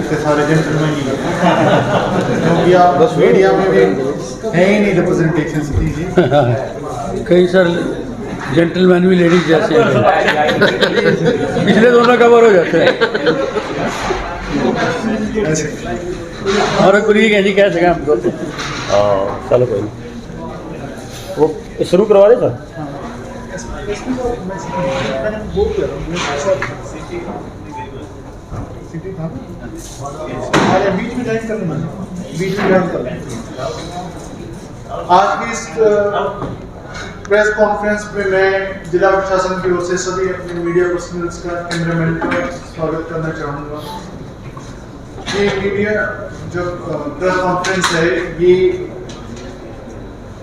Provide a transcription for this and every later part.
सकते सारे जेंटलमैन ही क्योंकि आप बस मीडिया में भी है ही नहीं रिप्रेजेंटेशन जी। कई सर जेंटलमैन भी लेडीज जैसे हैं पिछले दोनों कवर हो जाते हैं। हमारा कुलीग है जी, कह सकें हम तो। हाँ चलो कोई नहीं, वो शुरू करवा दे सर। बीच में ज्वाइन कर लेना, बीच में ज्वाइन कर लेना। आज की इस प्रेस कॉन्फ्रेंस में मैं जिला प्रशासन की ओर से सभी अपने मीडिया पर्सनल्स का, कैमरामैन का स्वागत करना चाहूँगा। ये मीडिया जो प्रेस कॉन्फ्रेंस है ये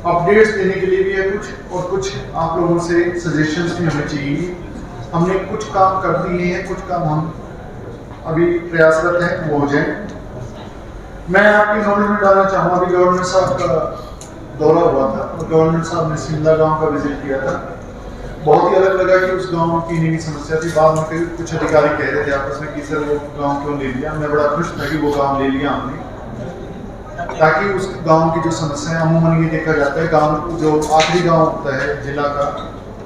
अपडेट्स देने के लिए भी है कुछ, और कुछ आप लोगों से सजेशंस भी हमें चाहिए। हमने कुछ काम कर दिए हैं, कुछ काम हम अभी प्रयासरत हैं वो हो जाए। मैं आपकी नॉलेज में डालना चाहूँगा, अभी गवर्नर साहब का दौरा हुआ था और गवर्नर साहब ने शिमला गांव का विजिट किया था। बहुत ही अलग लगा कि उस गांव में पीने की समस्या थी। बाद में कुछ अधिकारी कह रहे थे आपस में कि सर वो गांव क्यों ले लिया। मैं बड़ा खुश था कि वो गांव ले लिया हमने, ताकि उस गांव की जो समस्या है, अमूमन ये देखा जाता है गांव जो आखिरी गांव होता है जिला का,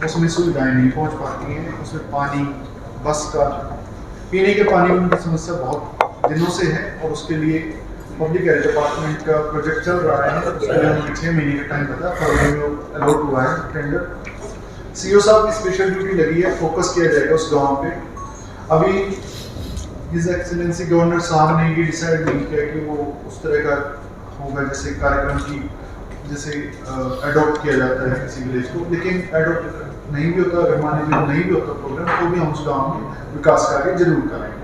उसमें सुविधाएं नहीं पहुंच पाती हैं। उसमें पानी, बस का, पीने के पानी की समस्या बहुत दिनों से है और उसके लिए पब्लिक हेल्थ डिपार्टमेंट का प्रोजेक्ट चल रहा है। उसके लिए हमें 6 महीने का टाइम पता, फरवरी में अलॉट हुआ है टेंडर। सीओ साहब की स्पेशल ड्यूटी लगी है, फोकस किया जाएगा उस गांव पे। अभी हिज एक्सीलेंसी गवर्नर साहब ने ये डिसाइड नहीं किया कि वो उस तरह का होगा जैसे कार्यक्रम की जैसे अडॉप्ट किया जाता है किसी विलेज को, लेकिन अडॉप्ट नहीं भी होता, अगर मान लीजिए नहीं भी होता प्रोग्राम, तो भी हम उस गाँव में विकास कार्य जरूर करेंगे।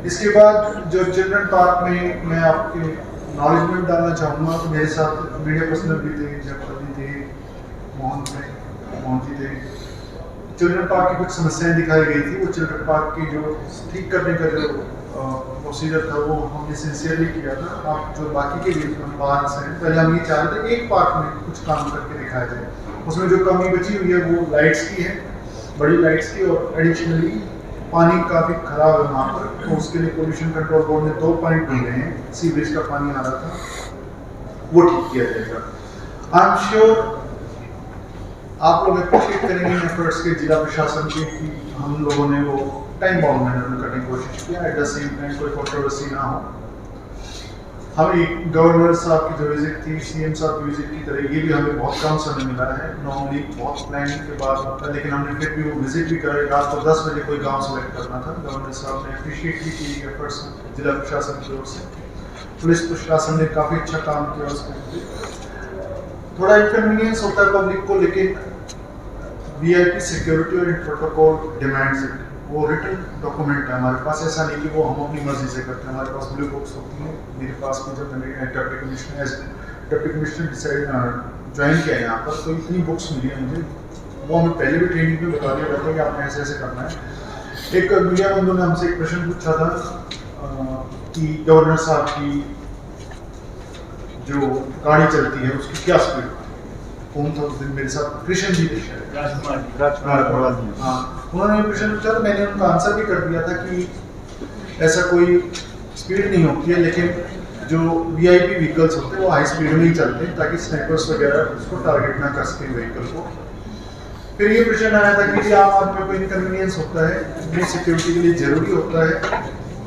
इसके बाद जो चिल्ड्रन पार्क में मैं आपके नॉलेज में डालना चाहूँगा, तो मेरे साथ मीडिया पर्सनल भी थे, जगपति थे, मोहन जी थे। चिल्ड्रन पार्क की कुछ समस्याएं दिखाई गई थी। वो चिल्ड्रन पार्क की जो ठीक करने का जो प्रोसीजर था वो हमने सिंसियरली किया था। आप जो बाकी के पार्क हैं, पहले हम ये चाह रहे थे एक पार्क में कुछ काम करके दिखाया जाए। उसमें जो कमी बची हुई है वो लाइट्स की है, बड़ी लाइट्स की, और एडिशनली पानी काफ़ी खराब है वहाँ पर, तो उसके लिए पोल्यूशन कंट्रोल बोर्ड ने 2 पॉइंट ढूंढे हैं। सीवरेज का पानी आ रहा था, वो ठीक किया जाएगा। आई एम श्योर आप लोग अप्रिशिएट करेंगे एफर्ट्स के जिला प्रशासन के कि हम लोगों ने वो टाइम बाउंड मैनर में करने की कोशिश किया। एट द सेम टाइम कोई कंट्रोवर्सी ना हो। हमें गवर्नर साहब की जो विजिट थी, सीएम साहब की विजिट की तरह ये भी हमें बहुत कम समय मिला है। नॉर्मली बहुत प्लानिंग के बाद होता है, लेकिन हमने फिर भी वो विजिट भी करा। रात को 10 बजे कोई गांव सेलेक्ट करना था। गवर्नर साहब ने अप्रिशिएट भी की एफर्ट्स जिला प्रशासन की ओर से। पुलिस प्रशासन ने काफ़ी अच्छा काम किया उसके। थोड़ा इनकन्वीनियंस होता है पब्लिक को, लेकिन वीआईपी सिक्योरिटी और प्रोटोकॉल डिमांड्स इट। वो रिटन डॉक्यूमेंट है हमारे पास, ऐसा नहीं कि वो हम अपनी मर्जी से करते हैं। हमारे पास ब्लू बुक्स होती हैं। मेरे पास भी जब मैंने डिप्टी कमिश्नर डिसाइड ज्वाइन किया यहाँ पर, तो इतनी बुक्स मिली है मुझे। वो हमें पहले भी ट्रेनिंग में बता दिया जाता है कि आपने ऐसे ऐसे करना है। एक मीडिया बंधु ने हमसे एक प्रश्न पूछा था कि गवर्नर साहब की जो गाड़ी चलती है उसकी क्या स्पीड, कौन था उस दिन मेरे साथ, कृष्ण जी थे राजकुमार। हाँ, उन्होंने प्रश्न पूछा तो मैंने उनका आंसर भी कर दिया था कि ऐसा कोई स्पीड नहीं होती है, लेकिन जो वीआईपी व्हीकल्स होते हैं वो हाई स्पीड में ही चलते हैं ताकि स्नाइपर्स वगैरह उसको टारगेट ना कर सकें व्हीकल को। फिर ये प्रश्न आया था कि आम आदमी को इनकन्वीनियंस होता है, वो सिक्योरिटी के लिए जरूरी होता है।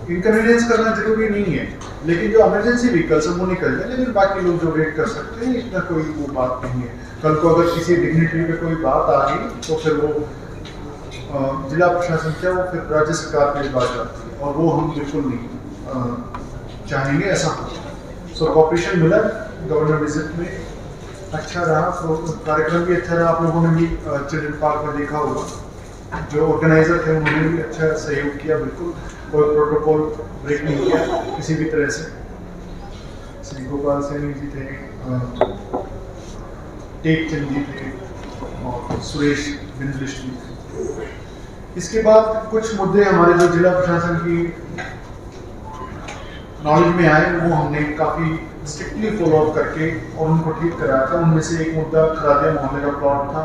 इनकन्वीनियंस करना जरूरी नहीं है, लेकिन जो इमरजेंसी व्हीकल्स है वो निकल जाए, लेकिन बाकी लोग जो वेट कर सकते हैं इतना कोई वो बात नहीं है। कल को अगर किसी डिग्निटरी पे कोई बात आ गई तो फिर वो जिला प्रशासन क्या, वो फिर राज्य सरकार पे बात जाती है, और वो हम बिल्कुल नहीं चाहेंगे ऐसा हो। सो कॉपरेशन मिला गवर्नर विजिट में, अच्छा रहा। तो कार्यक्रम भी अच्छा रहा। आप लोगों ने भी चिल्ड्रन पार्क में देखा होगा, जो ऑर्गेनाइजर थे उन्होंने भी अच्छा सहयोग किया। बिल्कुल कोई प्रोटोकॉल ब्रेक नहीं किया किसी भी तरह से। श्री गोपाल सैनी जी थे, टेक चंद जी थे, और सुरेश बिंदलिश जी थे। इसके बाद कुछ मुद्दे हमारे जो जिला प्रशासन की नॉलेज में आए वो हमने काफ़ी स्ट्रिक्टली फॉलो अप करके और उनको ठीक कराया था। उनमें से एक मुद्दा खरादिया मोहल्ले का प्लॉट था।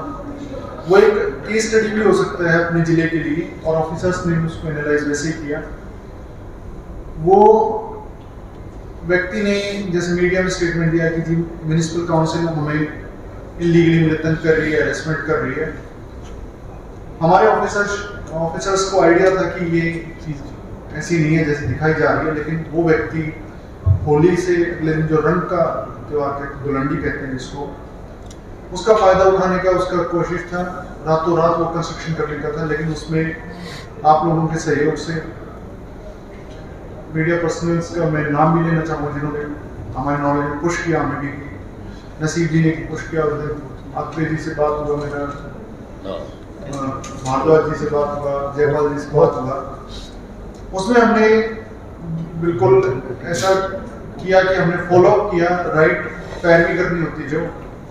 वो एक केस स्टडी भी हो सकता है अपने ज़िले के लिए, और ऑफिसर्स ने उसको एनालाइज वैसे ही किया। वो व्यक्ति ने जैसे मीडिया में स्टेटमेंट दिया कि जी म्यूनिसिपल काउंसिल हमें इलीगली मुझे तंग कर रही है, हेरेसमेंट कर रही है। हमारे ऑफिसर्स को आइडिया था कि ये चीज़ ऐसी नहीं है जैसे दिखाई जा रही है, लेकिन वो व्यक्ति होली से अगले दिन जो रंग का त्योहार कहते, दुलंडी कहते हैं जिसको, उसका फायदा उठाने का उसका कोशिश था। रातों रात वो कंस्ट्रक्शन करने का था, लेकिन उसमें आप लोगों के सहयोग से मीडिया पर्सनल्स का मैं नाम भी लेना चाहूँगा जिन्होंने हमारे नॉलेज में पुश किया, हमें भी नसीब जी ने पुश किया, उधर आत्रे जी से बात हुआ, मेरा भारद्वाज जी से बात हुआ, जयपाल जी से बात हुआ। उसमें हमने बिल्कुल ऐसा किया कि हमने फॉलो किया, राइट पैरवी करनी होती जो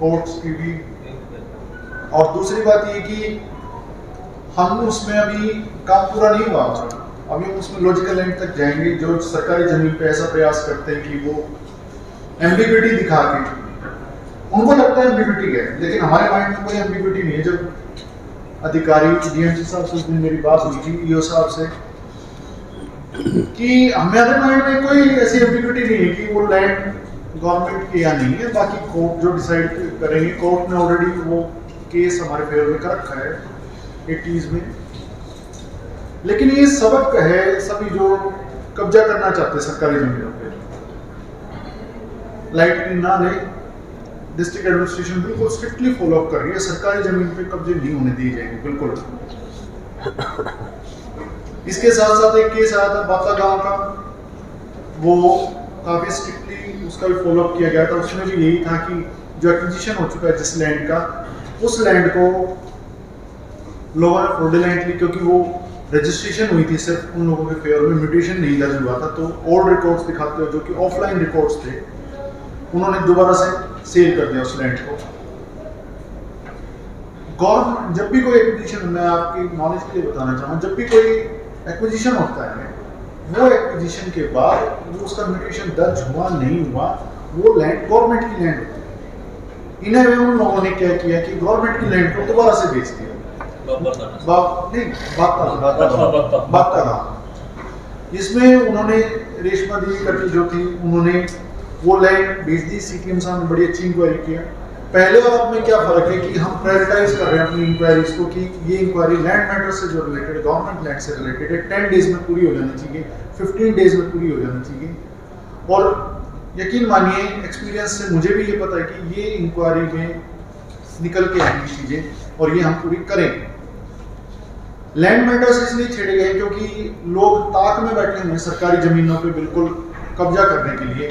कोर्ट्स की भी। और दूसरी बात ये कि हम उसमें अभी काम पूरा नहीं हुआ, अभी हम उसमें लॉजिकल एंड तक जाएंगे। जो सरकारी जमीन पे ऐसा प्रयास करते हैं कि वो एम्बिग्युइटी दिखा के, उनको लगता है एम्बिग्युइटी है, लेकिन हमारे माइंड में कोई एम्बिग्युइटी नहीं है। जब अधिकारी डीएमसी साहब से उस दिन मेरी बात हुई थी, ईओ साहब से, कि हमारे माइंड में कोई ऐसी एम्बिग्युइटी नहीं है कि वो लैंड गवर्नमेंट की या नहीं है। बाकी कोर्ट जो डिसाइड करेंगे, कोर्ट ने ऑलरेडी वो केस हमारे फेवर में कर रखा है 80s में। लेकिन ये सबक है सभी जो कब्जा करना चाहते हैं सरकारी जमीनों पे, लाइट ना ले। डिस्ट्रिक्ट एडमिनिस्ट्रेशन बिल्कुल स्ट्रिक्टली फॉलो अप कर रही है, सरकारी जमीन पे कब्जे नहीं होने दिए जाएंगे बिल्कुल। इसके साथ साथ एक केस आया था बाता गांव का, वो काफी स्ट्रिक्टली उसका भी फॉलो अप किया गया था। उसमें भी यही था कि जो एक्विजिशन हो चुका है जिस लैंड का, उस लैंड को लोगों ने फ्रॉडुलेंटली, क्योंकि वो रजिस्ट्रेशन हुई थी सिर्फ उन लोगों के फेवर में, म्यूटेशन नहीं दर्ज हुआ था, तो ओल्ड रिकॉर्ड्स दिखाते हुए जो कि ऑफलाइन रिकॉर्ड्स थे, उन्होंने दोबारा से सेल कर दिया उस लैंड को। गवर्नमेंट जब भी कोई एक्विजिशन, मैं आपकी नॉलेज के लिए बताना चाहूँगा, जब भी कोई एक्विजिशन होता है, वो एक्विजिशन के बाद वो उसका म्यूटेशन दर्ज हुआ नहीं हुआ, वो लैंड गवर्नमेंट की लैंड होती है। इन्हें उन लोगों ने क्या किया कि गवर्नमेंट की लैंड को दोबारा से बेच दिया। इसमें उन्होंने रेशमा देवी करके जो थी, उन्होंने वो लैंड बेच दी। सीपीएम साहब ने बड़ी अच्छी इंक्वायरी किया। पहले और अब में क्या फर्क है कि हम प्रायोरिटाइज कर रहे हैं अपनी इंक्वायरीज को कि ये इंक्वायरी लैंड मैटर से जो रिलेटेड, गवर्नमेंट लैंड से रिलेटेड है, 10 डेज में पूरी हो जानी चाहिए, 15 डेज में पूरी हो जानी चाहिए। और यकीन मानिए, एक्सपीरियंस से मुझे भी ये पता है कि ये इंक्वायरी में निकल के आएंगी चीजें, और ये हम पूरी करेंगे। लैंड मैटर्स इसलिए छेड़े गए क्योंकि लोग ताक में बैठे हुए हैं सरकारी जमीनों पे बिल्कुल कब्जा करने के लिए।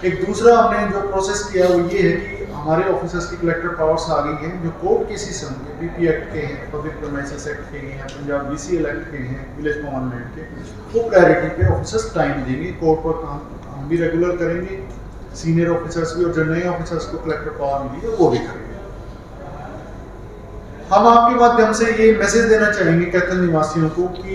एक दूसरा हमने जो प्रोसेस किया वो ये है कि हमारे ऑफिसर्स की कलेक्टर पावर्स आ गई हैं जो कोर्ट केसेस होंगे, पीपी एक्ट के हैं, पब्लिक प्रीमाइसेस एक्ट के हैं, पंजाब बीसीएल एक्ट के हैं, विलेज कमांडमेंट के, वो प्रायोरिटी पे ऑफिसर्स टाइम देंगे। कोर्ट पर हम भी रेगुलर करेंगे, सीनियर ऑफिसर्स भी, और जो नए ऑफिसर्स को कलेक्टर पावर मिली है वो भी करेंगे। हम आपके माध्यम से ये मैसेज देना चाहेंगे कैथल निवासियों को कि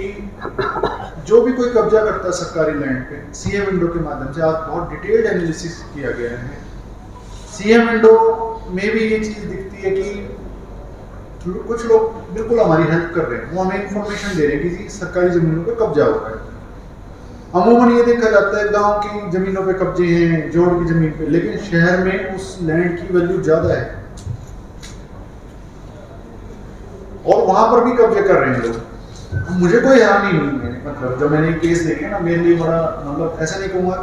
जो भी कोई कब्जा करता है सरकारी लैंड पे, सीएम विंडो के माध्यम से आज बहुत डिटेल्ड एनालिसिस किया गया है। सीएम विंडो में भी ये चीज दिखती है कि कुछ लोग बिल्कुल हमारी हेल्प कर रहे हैं, वो हमें इंफॉर्मेशन दे रहे हैं कि जी सरकारी जमीनों पे कब्जा हो रहा है। अमूमन ये देखा जाता है गांव की जमीनों पे कब्जे हैं, जोड़ की जमीन पे, लेकिन शहर में उस लैंड की वैल्यू ज्यादा है और वहां पर भी कब्जे कर रहे हैं लोग। मुझे कोई हैरानी नहीं है, मतलब जब मैंने केस देखे ना, मेरे लिए बड़ा, मतलब ऐसा नहीं कहूँगा,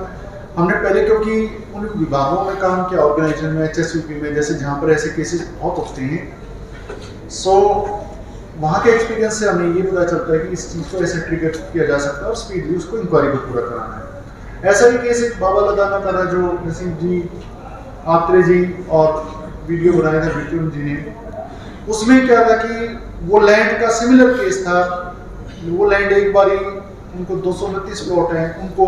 हमने पहले क्योंकि उन विभागों में काम किया, ऑर्गेनाइजेशन में, एचएसयूपी में, जैसे जहाँ पर ऐसे केसेस बहुत होते हैं, सो वहाँ के एक्सपीरियंस से हमें ये पता चलता है कि इस चीज़ को ऐसे ट्रिगर किया जा सकता है और स्पीडली उसको इंक्वायरी को पूरा कराना है। ऐसा ही केस एक बाबा लगाना था जो नसीब जी, आत्रे जी और वीडियो बनाया था बिट्टू जी ने, उसमें क्या था कि वो लैंड का सिमिलर केस था। वो लैंड एक बारी उनको 232 प्लॉट हैं, उनको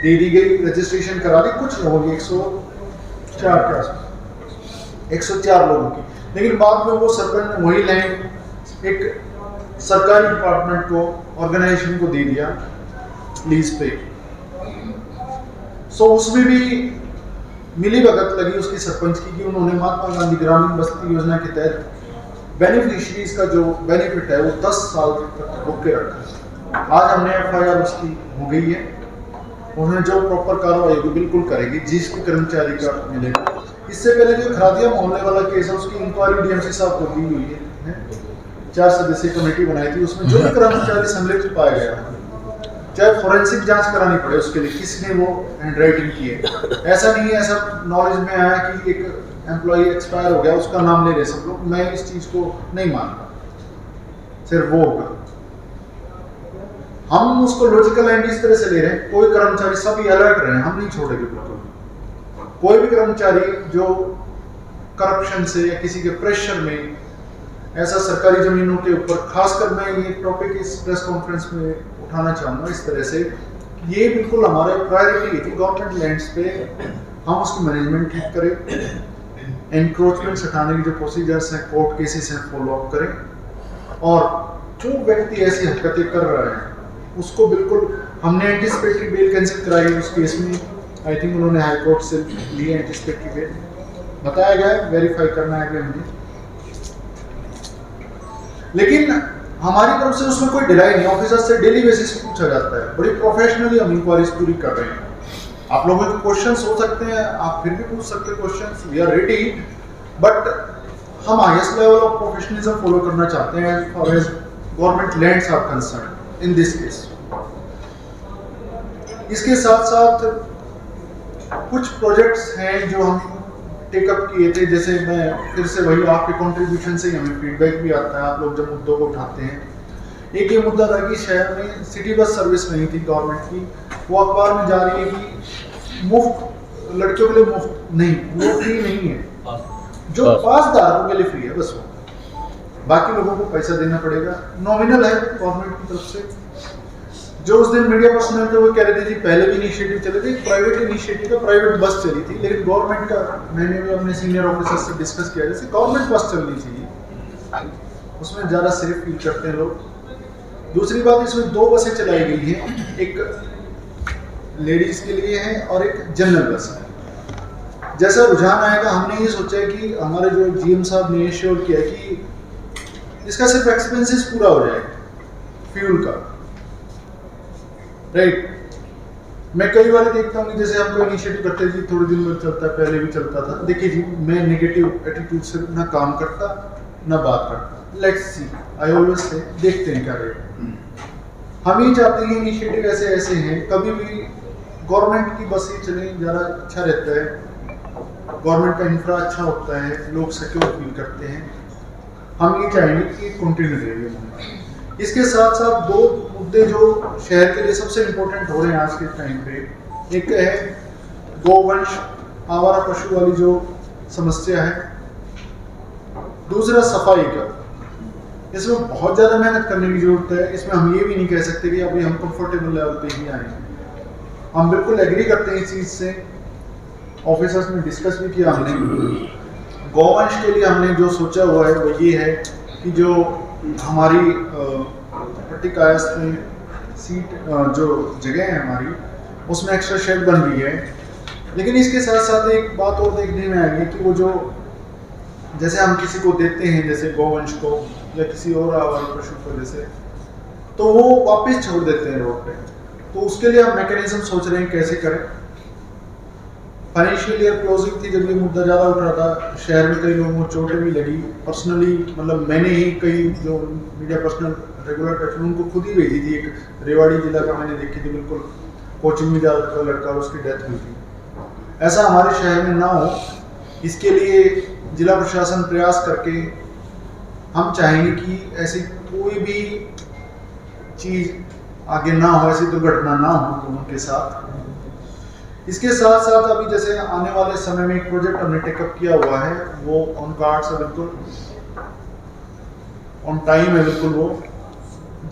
दे दी गई, रजिस्ट्रेशन करा दी कुछ लोगों की, 104 के आसपास, 104 लोगों की, लेकिन बाद में वो सरकार ने वही लैंड एक सरकारी डिपार्टमेंट को, ऑर्गेनाइजेशन को दे दिया लीज पे। सो उसमें भी मिली भगत लगी उसकी सरपंच की कि उन्होंने महात्मा गांधी ग्रामीण बस्ती योजना के तहत बेनिफिशियरीज का जो बेनिफिट है वो 10 साल तक रोक के रखा है। आज हमने एफआईआर उसकी हो गई है उन्हें जो प्रॉपर कार्रवाई होगी बिल्कुल करेगी, जिसको कर्मचारी का मिलेगा। इससे पहले जो खरादिया मोहल्ले वाला केस है उसकी इंक्वायरी डीएमसी साहब को दी हुई है, 4 सदस्यीय कमेटी बनाई थी, उसमें जो भी कर्मचारी संलिप्त पाया गया, चाहे फोरेंसिक जांच करानी पड़े उसके लिए किसने वो हैंडराइटिंग की है। ऐसा नहीं है, ऐसा नॉलेज में आया कि एक एम्प्लॉय एक्सपायर हो गया उसका नाम ले रहे सब लोग, मैं इस चीज को नहीं मानता, सिर्फ वो होगा। हम उसको लॉजिकल एंड इस तरह से ले रहे हैं, कोई कर्मचारी सभी अलर्ट रहे हैं, हम नहीं छोड़ेंगे बिल्कुल। कोई भी कर्मचारी जो करप्शन से या किसी के प्रेशर में ऐसा सरकारी जमीनों के ऊपर, खासकर मैं ये टॉपिक इस प्रेस कॉन्फ्रेंस में उठाना चाहूँगा इस तरह से, ये बिल्कुल हमारा प्रायोरिटी है कि गवर्नमेंट लैंड्स पे हम उसकी मैनेजमेंट ठीक करें, एनक्रोचमेंट हटाने की जो प्रोसीजर्स हैं, कोर्ट केसेस हैं, फॉलो अप करें, और जो व्यक्ति ऐसी हरकतें कर रहा है उसको बिल्कुल, हमने एंटिसिपेटरी बेल कैंसिल कराई उस केस में, आई थिंक उन्होंने हाई कोर्ट से लिए एंटिसिपेटरी बेल, बताया गया है, वेरीफाई करना है कि हमने, लेकिन हमारी तरफ से उसमें कोई डिलाई नहीं, ऑफिसर से डेली बेसिस पे पूछा जाता है, बड़ी प्रोफेशनली हम इंक्वायरीज पूरी कर रहे हैं। आप लोगों के क्वेश्चंस हो सकते हैं, आप फिर भी पूछ सकते हैं questions, we are ready, but हम highest level of professionalism follow करना चाहते हैं और as government lands are concern in this case. इसके साथ साथ कुछ प्रोजेक्ट्स हैं जो हम टेकअप किए थे, जैसे मैं फिर से वही आपके कंट्रीब्यूशन से ही हमें फीडबैक भी आता है, आप लोग जब मुद्दों को उठाते हैं। एक ये मुद्दा था कि शहर में सिटी बस सर्विस नहीं थी गवर्नमेंट की, वो अखबार में जा रही है कि मुफ्त, लड़कियों के लिए मुफ्त नहीं, वो फ्री नहीं है, जो पास धारकों के लिए फ्री है बस, वो बाकी लोगों को पैसा देना पड़ेगा, नॉमिनल है गवर्नमेंट की तरफ से। जो उस दिन मीडिया पर्सनल थे वो कह रहे थे जी पहले भी इनिशिएटिव चले थे, प्राइवेट इनिशिएटिव था, प्राइवेट बस चली थी, लेकिन गवर्नमेंट का, मैंने भी अपने सीनियर ऑफिसर से डिस्कस किया, जैसे गवर्नमेंट बस चलनी चाहिए, उसमें ज़्यादा सेफ फील करते हैं लोग। दूसरी बात, इसमें 2 बसें चलाई गई हैं, एक लेडीज़ के लिए है और एक जनरल बस है। जैसा रुझान आएगा, हमने ये सोचा है कि हमारे जो जीएम साहब ने श्योर किया कि इसका सिर्फ एक्सपेंसेस पूरा हो जाएगा फ्यूल का, राइट। मैं कई बार देखता हूँ कि जैसे हम कोई इनिशिएटिव करते हैं जी थोड़े दिन में चलता है, पहले भी चलता था, देखिए जी मैं नेगेटिव एटीट्यूड से ना काम करता ना बात करता, let's see, I always say देखते हैं क्या रेट। हम ये चाहते हैं इनिशिएटिव ऐसे ऐसे हैं, कभी भी गवर्नमेंट की बसें चलें, ज़्यादा अच्छा रहता है, गवर्नमेंट का इंफ्रा अच्छा होता है, लोग सिक्योर फील करते हैं, हम ये चाहेंगे कि कंटिन्यू रहे। इसके साथ साथ 2 मुद्दे जो शहर के लिए सबसे इम्पोर्टेंट हो रहे हैं आज के टाइम पे, एक है गोवंश, आवारा पशु वाली जो समस्या है, दूसरा सफाई का। इसमें बहुत ज़्यादा मेहनत करने की जरूरत है, इसमें हम ये भी नहीं कह सकते कि अभी हम कंफर्टेबल लेवल पे ही आए हैं, हम बिल्कुल एग्री करते हैं इस चीज़ से, ऑफिसर्स में डिस्कस भी किया हमने। गोवंश के लिए हमने जो सोचा हुआ है वो ये है कि जो हमारी पट्टिकायस्थ में सीट जो जगह है हमारी, उसमें एक्स्ट्रा शेड बन रही है, लेकिन इसके साथ साथ एक बात और देखने में आएगी कि वो जो, जैसे हम किसी को देते हैं जैसे गोवंश को या किसी और आवारा पशु को जैसे, तो वो वापस छोड़ देते हैं रोड पे, तो उसके लिए हम मैकेनिज्म सोच रहे हैं कैसे करें। फाइनेंशियल ईयर क्लोजिंग थी जब ये मुद्दा ज़्यादा उठ रहा था, शहर में कई लोगों को चोटें भी लगी, पर्सनली मतलब मैंने ही कई जो मीडिया पर्सनल रेगुलर टच में उनको खुद ही भेजी थी, एक रेवाड़ी जिला का मैंने देखी थी, बिल्कुल कोचिंग में जा रहा था लड़का, उसकी डेथ हुई थी। ऐसा हमारे शहर में ना हो, इसके लिए जिला प्रशासन प्रयास करके हम चाहेंगे कि ऐसी कोई भी चीज़ आगे ना हो, ऐसी दुर्घटना ना हो लोगों के साथ। इसके साथ साथ अभी जैसे आने वाले समय में एक प्रोजेक्ट हमने टेकअप किया हुआ है, वो ऑन कार्ड्स है, बिल्कुल ऑन टाइम है, बिल्कुल वो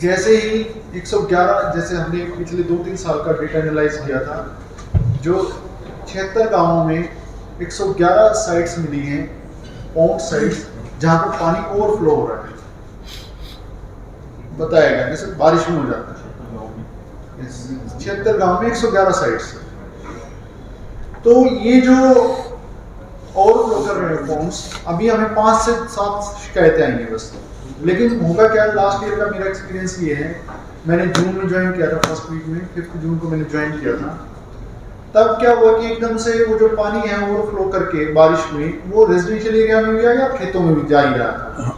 जैसे ही 111, जैसे हमने पिछले 2-3 साल का डेटा एनालाइज किया था, जो 76 गांवों में 111 साइट्स मिली हैं, पॉन्ड साइट्स, जहां पर पानी ओवरफ्लो हो रहा है, बताया गया जैसे बारिश में हो जाता है। 76 गांव में 111 साइट्स, तो ये जो ओवरफ्लो कर रहे हैं पॉन्ड्स, अभी हमें 5 से 7 शिकायतें आएंगी बस। लेकिन होगा क्या, लास्ट ईयर का मेरा एक्सपीरियंस ये है, मैंने जून में ज्वाइन किया था, फर्स्ट वीक में 5 जून को मैंने ज्वाइन किया था, तब क्या हुआ कि एकदम से वो जो पानी है ओवरफ्लो करके बारिश में वो रेजिडेंशियल एरिया में भी आया या खेतों में भी जा ही रहा था,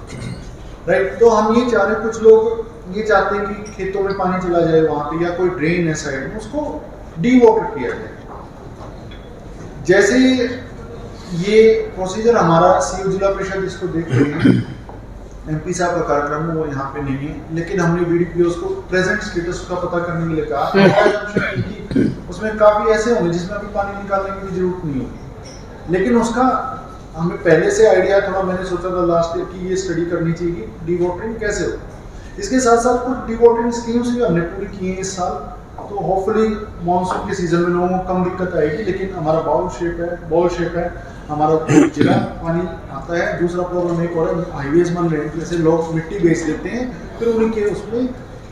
राइट। तो हम ये चाह रहे हैं, कुछ लोग ये चाहते हैं कि खेतों में पानी चला जाए वहाँ पे, या कोई ड्रेन है साइड में, उसको डी वाटर किया जाए। जैसे ये प्रोसीजर हमारा सीओ जिला परिषद इसको देख रही है, एमपी साहब का कार्यक्रम वो यहाँ पे नहीं है, लेकिन हमने बीडीपीओ को प्रेजेंट स्टेटस का पता करने के लिए कहा। उसमें काफी ऐसे होंगे जिसमें अभी पानी निकालने की जरूरत नहीं होगी, लेकिन उसका हमें पहले से आइडिया थोड़ा, मैंने सोचा था लास्ट ईयर कि ये स्टडी करनी चाहिए कि डी वाटरिंग कैसे हो। इसके साथ साथ कुछ डी वाटरिंग स्कीम्स भी हमने पूरी की हैं इस साल, तो होपफुली मानसून के सीजन में लोगों को कम दिक्कत आएगी। लेकिन हमारा बॉल शेप है हमारा जिला पानी आता है। दूसरा प्रॉब्लम एक और है, हाईवेज बन रहे हैं, जैसे लोग मिट्टी बेच देते हैं, फिर उनके उसमें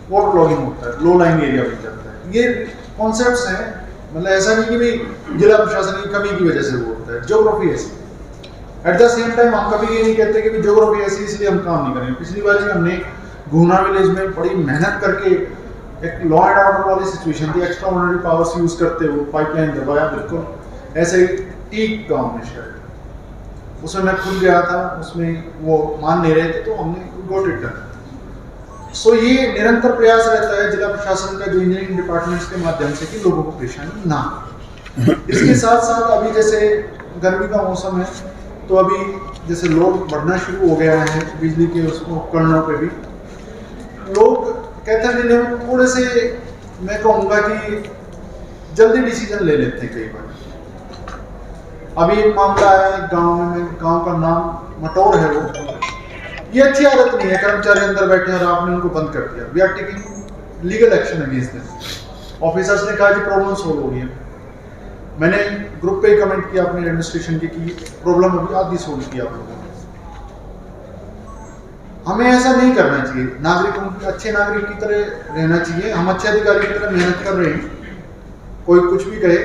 वाटर लॉगिंग होता है, लो लाइन एरिया बन जाता है। ये कॉन्सेप्ट्स हैं, मतलब ऐसा नहीं कि भाई जिला प्रशासन की कमी की वजह से वो होता है, ज्योग्राफी ऐसी। एट द सेम टाइम हम कभी ये नहीं कहते कि ज्योग्राफी ऐसी इसलिए हम काम नहीं करेंगे। पिछली बार भी हमने गुना विलेज में बड़ी मेहनत करके एक लॉ एंड ऑर्डर वाली सिचुएशन थी, एक्स्ट्रा ऑर्डिनरी पावर्स यूज करते हुए पाइपलाइन दबाया, बिल्कुल ऐसे ही टीक गांव में शायद, उसमें मैं खुद गया था, उसमें वो मान नहीं रहे थे, तो हमने गॉट इट डन। सो ये निरंतर प्रयास रहता है जिला प्रशासन का, जो इंजीनियरिंग डिपार्टमेंट्स के माध्यम से, कि लोगों को परेशानी ना हो। इसके साथ साथ अभी जैसे गर्मी का मौसम है, तो अभी जैसे लोड बढ़ना शुरू हो गया है बिजली के उसको उपकरणों पे भी, लोग कहते लेने में थोड़े से, मैं कहूँगा कि जल्दी डिसीजन ले लेते हैं कई बार। अभी एक मामला है गांव में, गांव का नाम मटौर है, वो ये अच्छी आदत नहीं है, कर्मचारी अंदर बैठे हैं और आपने उनको बंद कर दिया। We are taking legal action against this. Officers ने कहा कि प्रॉब्लम सोल्व हो गई है, मैंने ग्रुप पे ही कमेंट किया अपने एडमिनिस्ट्रेशन की कि प्रॉब्लम अभी आधी सोल्व किया आप लोगों ने। हमें ऐसा नहीं करना चाहिए, नागरिकों, अच्छे नागरिक की तरह रहना चाहिए। हम अच्छे अधिकारी की तरह मेहनत कर रहे हैं, कोई कुछ भी कहे,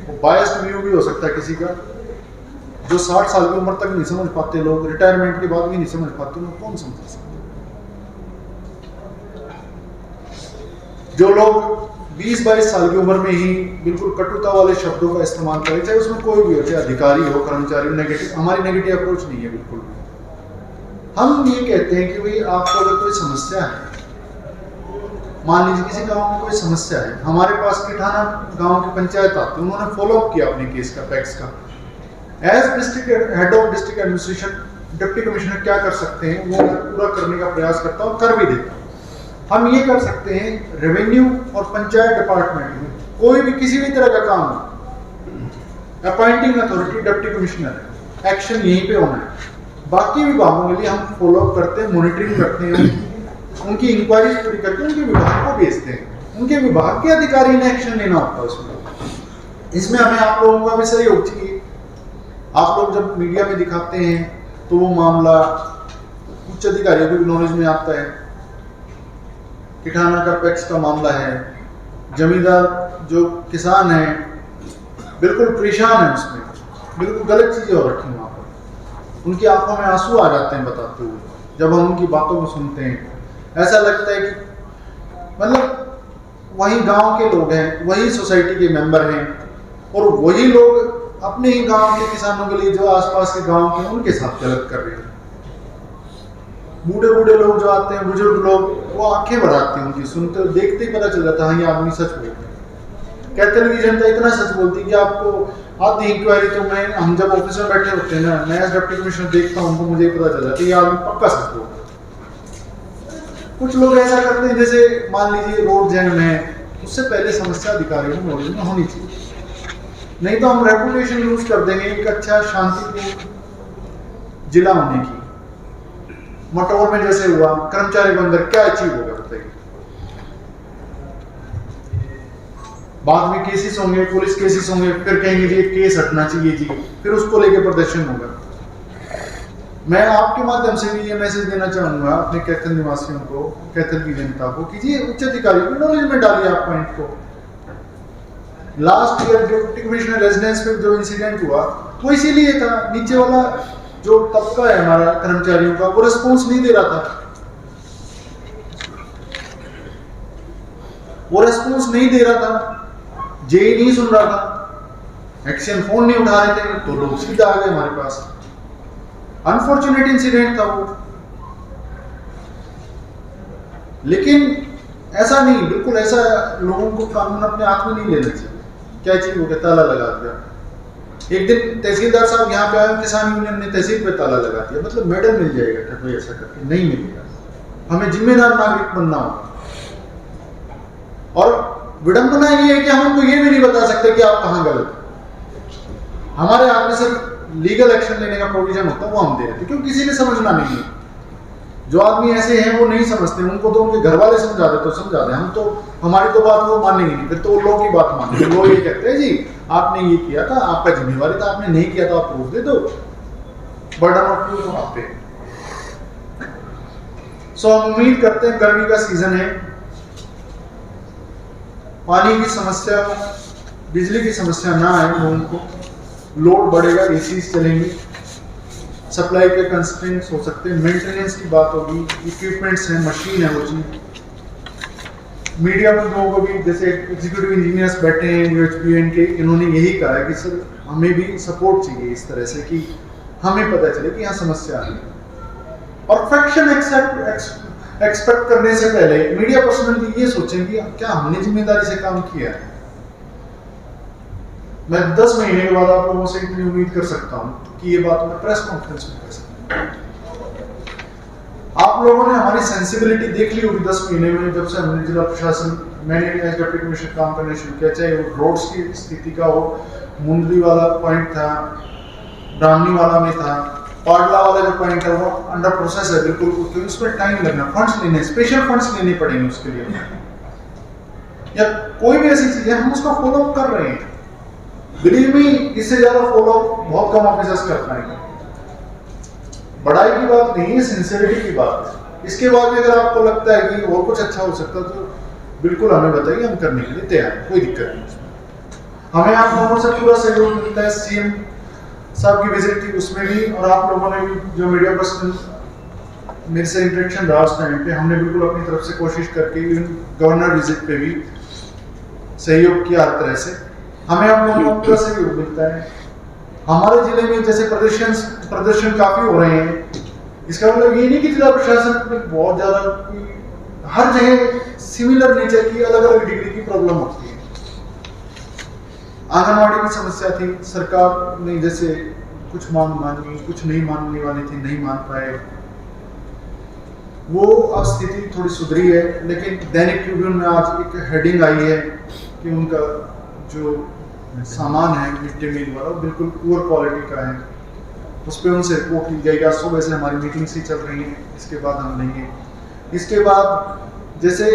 वो बायस्ड व्यू भी हो सकता है किसी का। जो 60 साल की उम्र तक नहीं समझ पाते लोग, रिटायरमेंट के बाद भी नहीं समझ पाते, उनको कौन समझ सकते। जो लोग 20-22 साल की उम्र में ही बिल्कुल कटुता वाले शब्दों का इस्तेमाल करें, चाहे उसमें कोई भी हो, चाहे अधिकारी हो, कर्मचारी, नेगेटिव, हमारी नेगेटिव अप्रोच नहीं है बिल्कुल भी। हम ये कहते हैं कि भाई आपको अगर कोई समस्या है, मान लीजिए किसी गांव में कोई समस्या है, हमारे पास किठाना गांव की पंचायत आती है, उन्होंने फॉलो अप किया अपने केस का, पैक्स का। As district head of district administration, deputy commissioner क्या कर सकते हैं, वो पूरा करने का प्रयास करता हूँ, कर भी देता हूँ। हम ये कर सकते हैं, रेवेन्यू और पंचायत डिपार्टमेंट में कोई भी किसी भी तरह का काम हो, अपॉइंटिंग अथॉरिटी डिप्टी कमिश्नर है, एक्शन यहीं पे होना है। बाकी विभागों के लिए हम फॉलो अप करते हैं, मॉनिटरिंग करते हैं, उनकी इंक्वायरी पूरी करके उनके विभाग को भेजते हैं, उनके विभाग के अधिकारी ने एक्शन लेना होता है उसमें। इसमें हमें आप लोगों का भी सहयोग चाहिए। आप लोग जब मीडिया में दिखाते हैं तो वो मामला उच्च अधिकारियों के नॉलेज में आता है। किठाना का पैक्स का मामला है, जमींदार जो किसान है बिल्कुल परेशान है, उसमें बिल्कुल गलत चीजें हो रखी वहाँ पर, उनकी आंखों में आंसू आ जाते हैं बताते हुए जब हम उनकी बातों को सुनते हैं। ऐसा लगता है कि मतलब वही गांव के लोग हैं, वही सोसाइटी के मेंबर हैं, और वही लोग अपने ही गांव के किसानों के लिए जो आसपास के गांव के उनके साथ गलत कर रहे हैं। बूढ़े बूढ़े लोग जो आते हैं, बुजुर्ग लोग, वो आंखें भर आती हैं उनकी, सुनते देखते ही पता चल जाता है ये आदमी सच बोलते हैं। कहते लगी जनता इतना सच बोलती है कि आपको आधी इंक्वायरी तो हम जब ऑफिस में बैठे होते हैं ना, मैं एज डिप्टी कमिश्नर देखता हूँ तो मुझे पता चल जाता है ये आदमी पक्का सच बोलता है। कुछ लोग ऐसा करते हैं, जैसे मान लीजिए रोड जैम है, उससे पहले समस्या अधिकारियों को नॉलेज में होनी चाहिए, नहीं तो हम रेपुटेशन लूज कर देंगे एक अच्छा शांतिपूर्ण जिला होने की। मटौर में जैसे हुआ, कर्मचारी को अंदर क्या अचीव होगा बताइए। बाद में केसेस होंगे, पुलिस केसेस होंगे, फिर कहेंगे जी केस हटना चाहिए जी, फिर उसको लेके प्रदर्शन होगा। मैं आपके माध्यम से भी ये मैसेज देना चाहूंगा अपने कैथल निवासियों को, कैथल की जनता को, कि जी उच्च अधिकारियों को नॉलेज में डालिए आप पॉइंट को। लास्ट ईयर जो डिप्टी कमिश्नर रेजिडेंस पे जो इंसिडेंट हुआ वो इसीलिए था, नीचे वाला जो तबका है हमारा कर्मचारियों का, वो रिस्पॉन्स नहीं दे रहा था, वो रिस्पॉन्स नहीं दे रहा था, जेई नहीं सुन रहा था, एक्शन फोन नहीं उठा रहे थे तो लोग सीधा आ गए हमारे पास। अनफॉर्चुनेट इंसिडेंट था वो, लेकिन ऐसा नहीं, बिल्कुल ऐसा लोगों को कानून अपने हाथ में नहीं लेना चाहिए। क्या चीज हो गया, ताला लगा दिया। एक दिन तहसीलदार साहब यहाँ पे आए, किसान यूनियन ने तहसील पे ताला लगा दिया, मतलब मेडल मिल जाएगा कोई ऐसा करके, नहीं मिलेगा। हमें जिम्मेदार नागरिक बनना होगा। और विडंबना ये है कि हम उनको ये भी नहीं बता सकते कि आप कहाँ गलत हैं। हमारे हाथ में सिर्फ लीगल एक्शन लेने का प्रोविजन होता है, वो हम दे रहे थे, क्योंकि किसी ने समझना नहीं है। जो आदमी ऐसे हैं वो नहीं समझते, उनको तो उनके घर वाले समझा दे तो समझा दे, हम तो हमारी तो बात वो मानेंगे नहीं, फिर तो लोग की बात मानेंगे। लोग ये कहते हैं जी आपने ये किया था, आपका जिम्मेवारी था, आपने नहीं किया तो आप प्रूफ दे दो, बर्डन ऑफ प्रूफ आप पे। सो हम उम्मीद करते हैं, गर्मी का सीजन है, पानी की समस्या, बिजली की समस्या ना आए लोगों को, लोड बढ़ेगा, एसी चलेंगे, सप्लाई के कंस्ट्रेंट्स हो सकते हैं, मेंटेनेंस की बात होगी, इक्विपमेंट्स हैं, मशीन है वो चीज। मीडिया में लोगों को भी, जैसे एग्जीक्यूटिव इंजीनियर्स बैठे हैं यूएचबीएन के, इन्होंने यही कहा है कि सर हमें भी सपोर्ट चाहिए इस तरह से कि हमें पता चले कि यहाँ समस्या है। परफेक्शन एक्सपेक्ट करने से पहले मीडिया पर्सनल भी ये सोचें कि क्या हमने जिम्मेदारी से काम किया है। मैं 10 महीने के बाद आप लोगों से इतनी उम्मीद कर सकता हूं कि ये बात मैं प्रेस कॉन्फ्रेंस में कर सकता हूं। आप लोगों ने हमारी सेंसिबिलिटी देख ली होगी 10 महीने में, जब से हमने जिला प्रशासन, मैंने एज डिप्टी कमिश्नर काम करना शुरू किया, चाहे वो रोड्स की स्थिति का हो, मुंदरी वाला पॉइंट था, ब्राह्मणी वाला में था, पाडला वाला जो पॉइंट है वो अंडर प्रोसेस है बिल्कुल, क्योंकि उसमें टाइम लगना, फंड्स लेने, स्पेशल फंड्स लेने पड़ेंगे उसके लिए, या कोई भी ऐसी चीज है हम उसका फॉलो अप कर रहे हैं। बिलीव मी, इससे ज्यादा फॉलो अप बहुत कम ऑफिसर्स कर पाएंगे। बड़ाई की बात नहीं है, सिंसियरिटी की बात है। इसके बाद भी अगर आपको लगता है कि और कुछ अच्छा हो सकता है तो बिल्कुल हमें बताइए, हम करने के लिए तैयार हैं, कोई दिक्कत नहीं उसमें। हमें आप लोगों से पूरा सहयोग मिलता है। सीएम साहब की विजिट थी उसमें भी, और आप लोगों ने भी जो मीडिया पर्सन मेरे से इंटरेक्शन रहा उस टाइम पे, हमने बिल्कुल अपनी तरफ से कोशिश करके गवर्नर विजिट पे भी सहयोग किया हर तरह से। हमें आप लोगों को पूरा सहयोग मिलता है। हमारे जिले में जैसे प्रदर्शन काफी हो रहे हैं, इसका मतलब ये नहीं कि जिला प्रशासन में बहुत ज्यादा, हर जगह सिमिलर नेचर की अलग अलग डिग्री की प्रॉब्लम होती है। आंगनवाड़ी की समस्या थी, सरकार ने जैसे कुछ मानी, कुछ नहीं मानने वाली थी, नहीं मान पाए, वो अब स्थिति थोड़ी सुधरी है। लेकिन दैनिक ट्रिब्यून में आज एक हेडिंग आई है कि उनका जो सामान है मिड डे मील वाला बिल्कुल पुअर क्वालिटी का है, उस पर उनसे रिपोर्ट ली जाएगी। आज सुबह से हमारी मीटिंग्स ही चल रही हैं, इसके बाद हम लेंगे। इसके बाद जैसे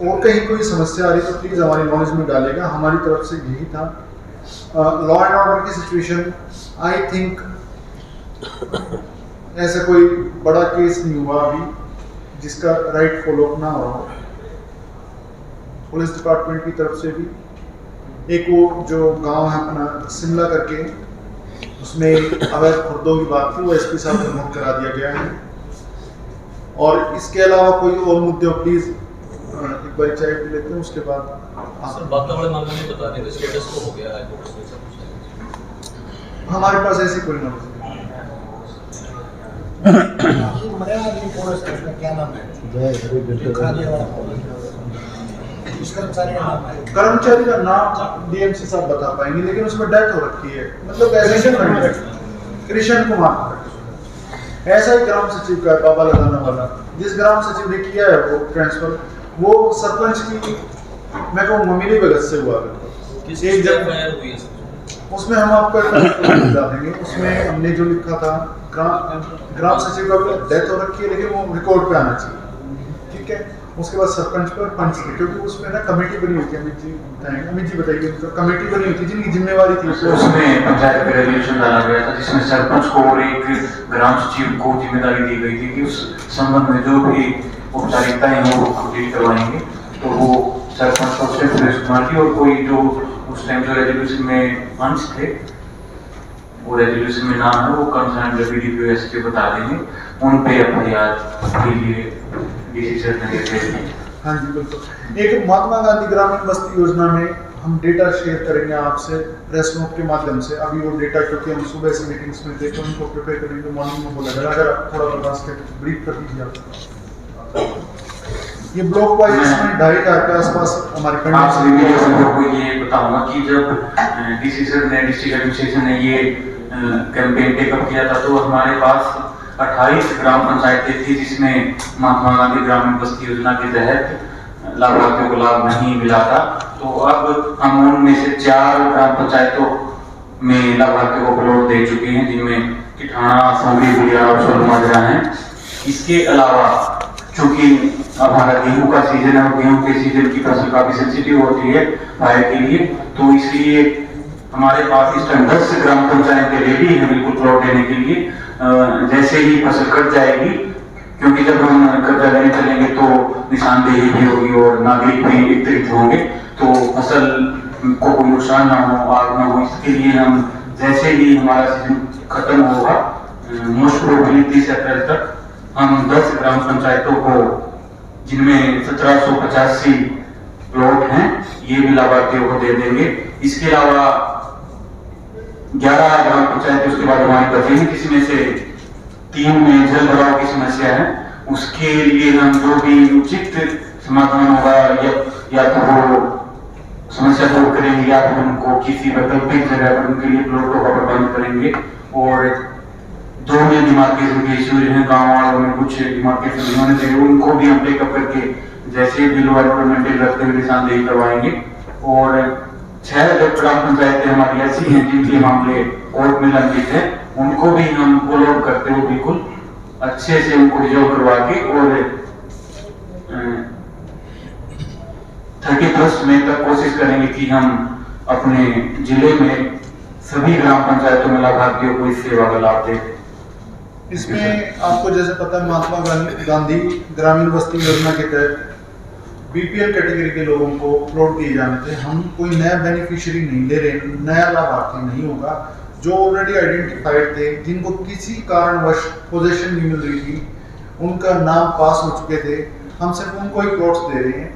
और कहीं कोई समस्या आ रही तो प्लीज़ हमारी नॉलेज में डालेगा, हमारी तरफ से यही था। लॉ एंड ऑर्डर की सिचुएशन, आई थिंक ऐसा कोई बड़ा केस नहीं हुआ अभी जिसका राइट फॉलो ना हो। पुलिस डिपार्टमेंट की तरफ से भी एक वो जो गांव है अपना शिमला करके, उसमें अवैध खुर्दों की बात थी, वो एसपी साहब को नोट करा दिया गया है। और इसके अलावा कोई और मुद्दे प्लीज एक बार चाय पी लेते हैं, उसके बाद सर बात बड़े मामले में बता दें, स्टेटस को हो गया है कोर्ट में सब कुछ। हमारे पास ऐसी कोई नॉलेज नहीं। क्या नाम है? कर्मचारी का नाम डीएमसी साहब बता पाएंगे, लेकिन उसमें डेथ हो रखी है, मतलब ऐसे कृष्ण कुमार, ऐसा ही ग्राम सचिव का है, बाबा लगाना वाला। जिस ग्राम सचिव ने किया है वो ट्रांसफर, वो सरपंच की मैं कहूँ मिली भगत से हुआ है। एक जब उसमें हम आपको बता देंगे, उसमें हमने जो लिखा था ग्राम सचिव का डेथ हो रखी है, लेकिन वो रिकॉर्ड पे आना चाहिए, ठीक है। उसके बाद सरपंच पर पंच पे, क्योंकि उसमें ना कमेटी बनी होती है। अमित जी बताइए, कमेटी बनी होती है जिनकी जिम्मेवारी थी, उसमें पंचायत का रेगुलेशन डाला गया था जिसमें सरपंच को और एक ग्राम सचिव को जिम्मेदारी दी गई थी कि उस संबंध में जो भी औपचारिकताएं हैं वो कंप्लीट करवाएंगे। तो वो सरपंच और सुरेश कुमार जी और कोई जो उस टाइम जो रेजोल्यूशन में अंश थे, वो रेजोल्यूशन में नाम है, वो कंसर्न डीडीपीओ एसपी बता देंगे, उन पे एफआईआर के लिए डिसीजन लेंगे। हाँ जी बिल्कुल। एक महात्मा गांधी ग्रामीण बस्ती योजना में हम डेटा शेयर करेंगे आपसे प्रेस नोट के माध्यम से। अभी वो डेटा क्योंकि हम सुबह से मीटिंग्स में थे तो उनको प्रिपेयर करेंगे, मॉर्निंग में बोला गया। अगर आप थोड़ा बर्दाश्त करके ब्रीफ कर दीजिए आप। ये ब्लॉक वाइज इसमें 2,500 के आसपास हमारे आप सभी मेरे संदर्भ को ये बताऊंगा कि जब डीसी सर ने, डिस्ट्रिक्ट एडमिनिस्ट्रेशन ने ये कैंपेन टेकअप किया था तो हमारे पास 28 ग्राम पंचायतें थी जिसमें महात्मा गांधी ग्रामीण बस्ती योजना के तहत लाभार्थियों को लाभ नहीं मिला था। तो अब हम उनमें से 4 ग्राम पंचायतों में लाभार्थियों को प्लॉट दे चुके हैं, जिनमें किठाना, संगरी, गुड़िया और सोलमाजरा हैं। इसके अलावा चूंकि अब हमारा गेहूं का सीजन है और गेहूं के सीजन की फसल काफी सेंसिटिव होती है फायर के लिए, तो इसलिए हमारे पास इस टाइम 10 ग्राम पंचायतें रेडी है बिल्कुल प्लॉट देने के लिए। जैसे ही फसल कट जाएगी, क्योंकि जब हम कर्जा लेने चलेंगे तो निशानदेही भी होगी और नागरिक भी एकत्रित होंगे, तो फसल को कोई नुकसान ना हो, आग ना हो, इसके लिए हम जैसे ही हमारा सीजन खत्म होगा मोस्ट प्रोबेबली 30 अप्रैल तक हम 10 ग्राम पंचायतों को, जिनमें 1785 प्लॉट हैं, ये भी लाभार्थियों को दे देंगे। इसके अलावा 11 ग्राम पंचायतें उसके बाद हमारी बची हैं, जिसमें से 3 में जल भराव की समस्या है। उसके लिए हम जो भी उचित समाधान होगा या तो वो समस्या दूर करेंगे या फिर उनको किसी वैकल्पिक जगह पर उनके लिए प्लॉटों का प्रबंध करेंगे। और 2 में डिमार्केशन के इश्यूज हैं, गाँव वालों में कुछ डिमार्केशन होने चाहिए, उनको भी हम टेकअप करके जैसे बिलो एनवायरमेंटल रखते हुए निशानदेही करवाएंगे। और 6 जो ग्राम पंचायतें हमारी ऐसी हैं जिनके मामले कोर्ट में लंबित है, उनको भी हम फॉलो अप करते हुए बिल्कुल अच्छे से उनको रिजॉल्व करवा के और 31 मई तक कोशिश करेंगे कि हम अपने जिले में सभी ग्राम पंचायतों में लाभार्थियों को इस सेवा का लाभ दें। इसमें आपको जैसे पता है महात्मा गांधी ग्रामीण बस्ती योजना के तहत बीपीएल कैटेगरी के लोगों को प्लॉट दिए जाने थे। हम कोई नया बेनिफिशियरी नहीं दे रहे, नया लाभार्थी नहीं होगा। जो ऑलरेडी आइडेंटिफाइड थे, जिनको किसी कारणवश पोजीशन नहीं मिल रही थी, उनका नाम पास हो चुके थे, हम सिर्फ उनको ही प्लॉट्स दे रहे हैं।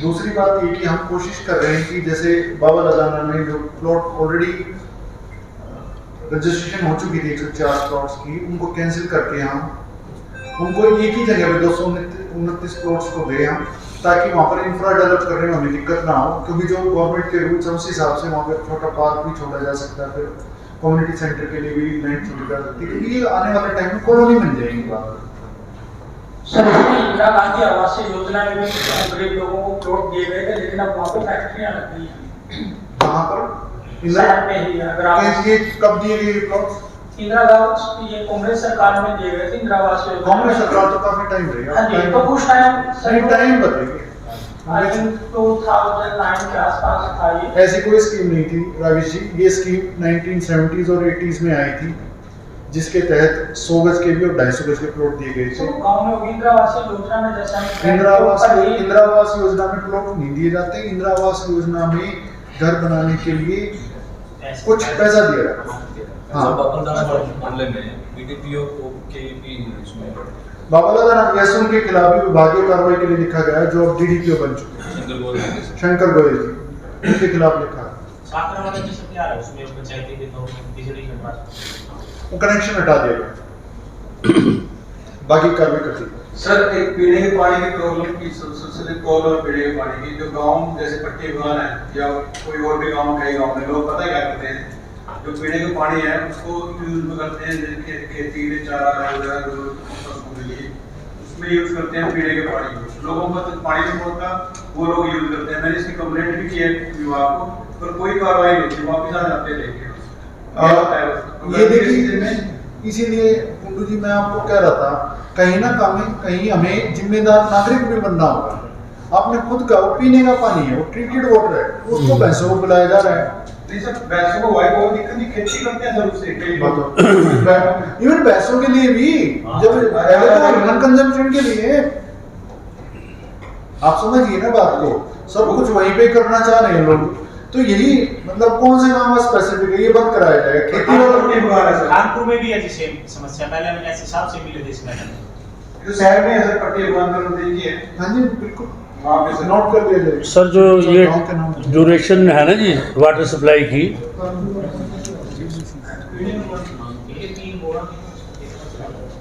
दूसरी बात ये कि हम कोशिश कर रहे हैं कि जैसे बाबा लगाना में जो प्लॉट ऑलरेडी रजिस्ट्रेशन हो चुकी थी 150 प्लॉट्स की, उनको कैंसिल करके हम उनको एक ही जगह पे 229 प्लॉट्स को दें हम, ताकि वहाँ पर इंफ्रा डेवलप करने में हमें दिक्कत ना हो। क्योंकि जो गवर्नमेंट के रूल्स हैं उस हिसाब से वहाँ पर छोटा पार्क भी छोड़ा जा सकता है, फिर कम्युनिटी सेंटर के लिए भी लैंड छोड़ी जा सकती है, क्योंकि ये आने वाले टाइम में कॉलोनी बन जाएगी। सर, इंदिरा गांधी आवास योजना में भी गरीब लोगों को प्लॉट दिए गए थे, लेकिन अब वहाँ पे फैक्ट्रियाँ लग गई हैं। कहाँ पर? शहर में ही ये कब दिए गए प्लॉट्स? इंदिरा आवास ये कांग्रेस सरकार में दिए गए थे। इंदिरा आवास कांग्रेस सरकार तो काफी टाइम रहेगा। हाँ जी, तो कुछ टाइम बताइए। आई थिंक 2009 के आसपास था ये। ऐसी कोई स्कीम नहीं थी राजेश जी। ये स्कीम 1970s और 80s में आई थी, जिसके तहत 100 गज के भी और 250 गज के प्लॉट दिए गए थे। तो गांव में इंदिरा आवास योजना में जैसा इंदिरा आवास योजना में प्लॉट नहीं दिए जाते। इंदिरा आवास योजना में घर बनाने के लिए कुछ पैसा दिया जाता है। हाँ, मामले में बीडीपीओ के भी इसमें बाबा दादा के खिलाफ भी विभागीय कार्रवाई के लिए लिखा गया है, जो अब डीडीपीओ बन चुके हैं। शंकर गोयल जी, उनके खिलाफ लिखा है। वो कनेक्शन हटा दिया गया, बाकी कार्रवाई कर दी। सर, एक पीने के पानी की प्रॉब्लम की सबसे कॉल और पीने के पानी की, जो गांव जैसे पट्टी गांव है या कोई और भी गांव, कई गांव में लोग पता क्या करते हैं, जो पीने का पानी है उसको यूज में करते हैं, जैसे खेती में चारा वगैरह जो पशुओं के लिए उसमें यूज करते हैं पीने के पानी को। लोगों को तो पानी नहीं पहुंचता, वो लोग यूज करते हैं। मैंने इसकी कंप्लेंट भी की है विभाग को, पर कोई कार्रवाई नहीं होती, वापस आ जाते हैं लेके। ये देखिए, इसीलिए कुंडू जी मैं आपको कह रहा था, कहीं ना कहीं हमें जिम्मेदार नागरिक भी बनना होगा। आपने खुद कहा वो पीने का पानी है, वो ट्रीटेड वाटर है, उसको भैंसों को पिलाया जा रहा है। नहीं सर, भैंसों को वाई को दिक्कत नहीं, खेती करते हैं सर उससे। इवन भैंसों के लिए भी, जब ह्यूमन कंजम्पशन के लिए, आप समझिए ना बात को, सब कुछ वहीं पे करना चाह रहे हैं लोग। तो यही मतलब कौन से गांव में स्पेसिफिक है, ये बंद कराया जाए। खेती कानपुर में भी है सेम समस्या, पहले हम ऐसे हिसाब से मिले थे इसमें। जो शहर में है सर, पट्टी दुकान पर देखिए। हाँ जी बिल्कुल। वहाँ पे से नोट कर लिया जाए सर जो ये गाँव के नाम ड्यूरेशन है ना जी वाटर सप्लाई की,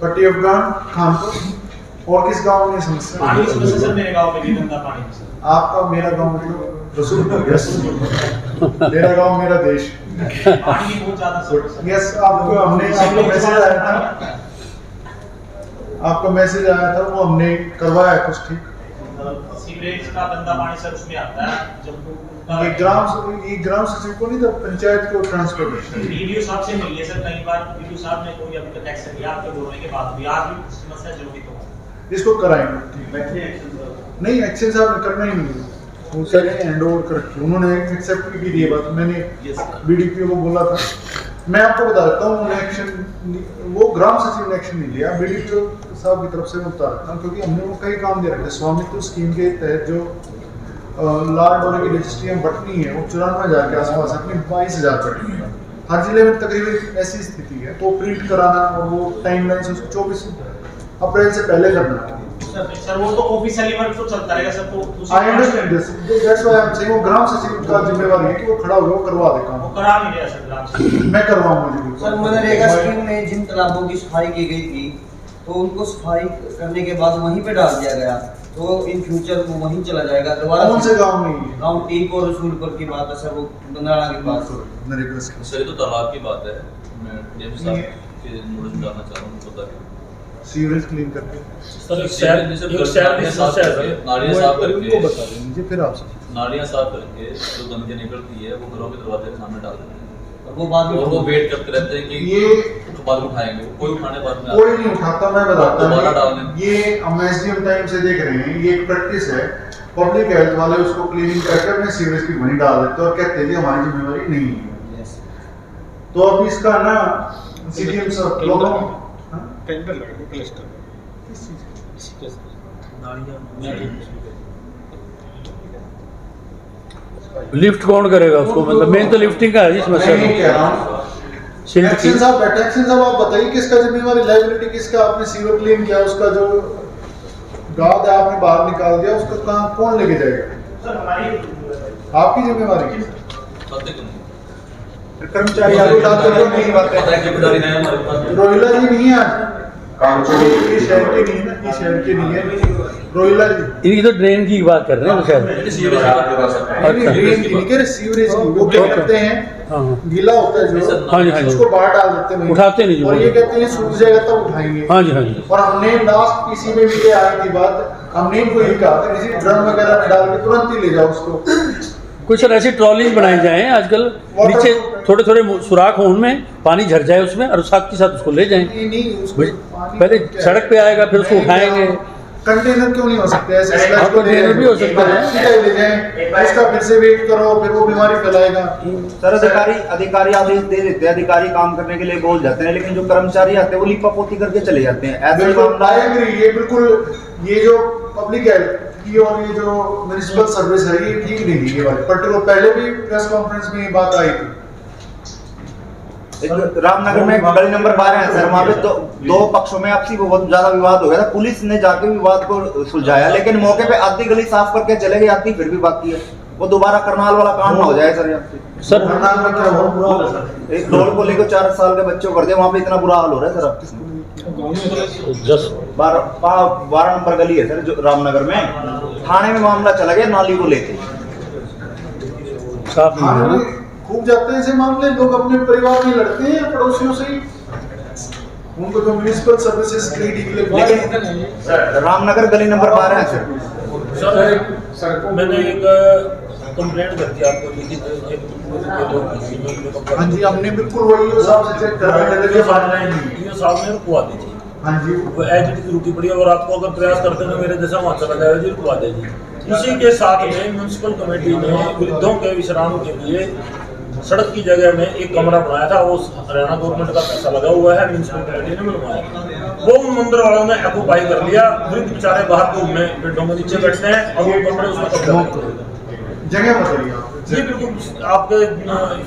पट्टी अफगान खानपुर और किस गांव में समस्या पानी की समस्या सर मेरे गांव में भी गंदा पानी है सर। आपका मेरा गांव मतलब रसूलपुर यस मेरा गांव मेरा देश पानी की बहुत ज्यादा समस्या है। यस आपको हमने आपका मैसेज आया था, आपका मैसेज आया था वो हमने करवाया कुछ ठीक। सीवरेज का गंदा पानी सर उसमें आता है जब ये ग्राम सचिव को नहीं तो पंचायत को ट्रांसफर करते हैं। वीडियो साहब से मिली है सर, कई बार वीडियो साहब ने कोई अभी तक एक्शन लिया आपके बोलने के बाद भी आज भी समस्या जरूरी तो है। इसको कराएंगे नहीं एक्शन साहब ने करना ही नहीं है, वो करें हैंड ओवर कर रखी उन्होंने एक्सेप्ट भी की बात। मैंने बीडीपीओ को बोला था, मैं आपको बता देता हूँ उन्होंने एक्शन वो ग्राम सचिव ने एक्शन नहीं लिया, बीडीपीओ साहब की तरफ से मैं बता रखता हूँ क्योंकि हमने वो कई काम दे रखे। स्वामित्व स्कीम के तहत जो लार्ड होने की रजिस्ट्री में बटनी है वो 94,000 के आसपास अपनी 22,000 बटनी है। हर जिले में तकरीबन ऐसी स्थिति है तो प्रिंट कराना और वो टाइमलाइन से उसको 24 अप्रैल से पहले करना है। सर वो तो ऑफिशियली वर्क तो चलता रहेगा सर, तो I understand this, that's why I am saying वो ग्राम सचिव का जिम्मेवारी है कि वो खड़ा होकर वो करवा दे काम। वो करा नहीं रहा सर ग्राम से। मैं करवाऊंगा जी बिल्कुल। सर मनरेगा स्कीम में जिन तालाबों की सफाई की गई थी तो उनको सफाई करने के बाद वहीं पे डाल दिया गया, तो इन फ्यूचर वो वहीं चला जाएगा दोबारा। कौन से गांव में ये गाँव टीक और रसूलपुर की बात है सर, वो गंगाड़ा के पास। नरेगा स्कीम सर ये तो तालाब की बात है, मैं डीएम साहब के नोटिस में डालना चाह रहा हूँ, पता नहीं सीवरेज क्लीन करके सर एक शहर नालियाँ साफ करके उनको बता देंगे फिर आपसे नालियाँ साफ करके जो गंदगी निकलती है वो घरों के दरवाजे के सामने डाल देते हैं वो बाद में और वो वेट करते रहते हैं कि ये बाद में उठाएंगे, कोई उठाने बाद में कोई नहीं उठाता। मैं दोबारा बताता डालने। हूँ ये हम एसडीएम टाइम से देख रहे हैं, ये एक प्रैक्टिस है। पब्लिक हेल्थ वाले उसको क्लीनिंग करके अपने सीवरेज की वहीं डाल देते हैं और कहते हैं कि हमारी जिम्मेवारी नहीं है। तो अब इसका ना सीडीएम सब लोगों टेंडर लगा क्लस्टर लिफ्ट कौन करेगा उसको, मतलब मेन तो लिफ्टिंग का है जी समस्या। मैं कह रहा हूँ सिल्ट की एक्शन साहब बैठे, एक्शन साहब आप बताइए किसका जिम्मेवारी, लाइबिलिटी किसका? आपने सीवर क्लीन किया, उसका जो गाद है आपने बाहर निकाल दिया, उसको कहाँ कौन लेके जाएगा? सर हमारी आपकी जिम्मेवारी पता क्यों नहीं कर्मचारी आपको डालते तो नहीं बात पता है जिम्मेदारी नहीं है हमारे पास। रोहिला जी नहीं है आज, ये शहर की नहीं है ना, ये शहर की नहीं है रोहिला जी। इनकी तो ड्रेन की बात कर रहे हैं तो शायद। ये सीवरेज की बात कर सकते हैं। नहीं, ड्रेन की नहीं कह रहे, सीवरेज की। वो क्या करते हैं, हाँ हाँ गीला होता है जो, हाँ जी हाँ जी, उसको बाहर डाल देते हैं, उठाते नहीं और जो। ये कहते हैं सूख जाएगा तब उठाएंगे। हाँ जी हाँ जी। और हमने लास्ट पीसी में भी ये आई थी बात, हमने इनको ये कहा था किसी ड्रम वगैरह में डाल के तुरंत ही ले जाओ उसको। कुछ सर ऐसी ट्रॉलीज बनाई जाए आजकल, नीचे थोड़े थोड़े सुराख हो उनमें, पानी झर जाए उसमें और साथ के साथ उसको ले जाएं। नहीं उसको पानी पहले क्या है? सड़क पे आएगा फिर उसको उठाएंगे। कंटेनर क्यों नहीं हो सकते ऐसे? हाँ, स्लैश को ले कंटेनर भी हो सकता है। सीधा ही ले जाएं, उसका फिर से वेट करो, फिर वो बीमारी फैलाएगा। सर अधिकारी आदेश दे देते हैं, अधिकारी काम करने के लिए बोल जाते हैं, लेकिन जो कर्मचारी आते हैं वो लिपापोती करके चले जाते हैं। ऐसे बिल्कुल मामला आई एग्री, ये बिल्कुल ये जो पब्लिक हेल्थ की और ये जो म्युनिसिपल सर्विस है ये ठीक नहीं है। ये वाली पर्टिकुलर पहले भी प्रेस कॉन्फ्रेंस में ये बात आई थी। एक रामनगर में गली नंबर 12 है सर, वहाँ पे दो पक्षों में आपसी बहुत ज्यादा विवाद हो गया था। पुलिस ने जाके विवाद को सुलझाया, लेकिन मौके पे आधी गली साफ करके चले गए, आधी फिर भी बाकी है। वो दोबारा करनाल वाला कांड ना हो जाए सर। यहाँ पे सर करनाल में क्या हुआ? एक डोल को लेकर 4 साल के बच्चों कर दिया, वहाँ पे इतना बुरा हाल हो रहा है सर। जस्ट 12 नंबर गली है सर जो रामनगर में, थाने में मामला चला गया नाली को लेके। साफ नहीं है ना। खूब जाते हैं ऐसे मामले, लोग अपने परिवार में लड़ते हैं पड़ोसियों से ही, उनको जो म्युनिसिपल सर्विसेज लेकिन रामनगर गली नंबर 12 है सर। सर मैंने एक कंप्लेंट कर दी आपको लिखित, हाँ जी हमने बिल्कुल वही उस हिसाब से चेक कर रहे थे। साहब ने रुकवा दी थी, हाँ जी वो एचडी रुकी पड़ी और रात को अगर प्रयास करते हैं मेरे जैसा वहाँ चला जाएगा जी, रुकवा देगी। उसी के साथ में म्यूनसिपल कमेटी ने वृद्धों के विश्राम के लिए सड़क की जगह में एक कमरा बनाया था, वो हरियाणा गवर्नमेंट का पैसा लगा हुआ है, म्यूनसिपल कमेटी ने बनवाया। वो उन मंदिर वालों ने ऑक्युपाई कर लिया, वृद्ध बेचारे बाहर धूप में पेड़ों के नीचे बैठते हैं और वो कमरे उसमें कब्जा करते हैं। जगह बताइए आप। जी बिल्कुल आपके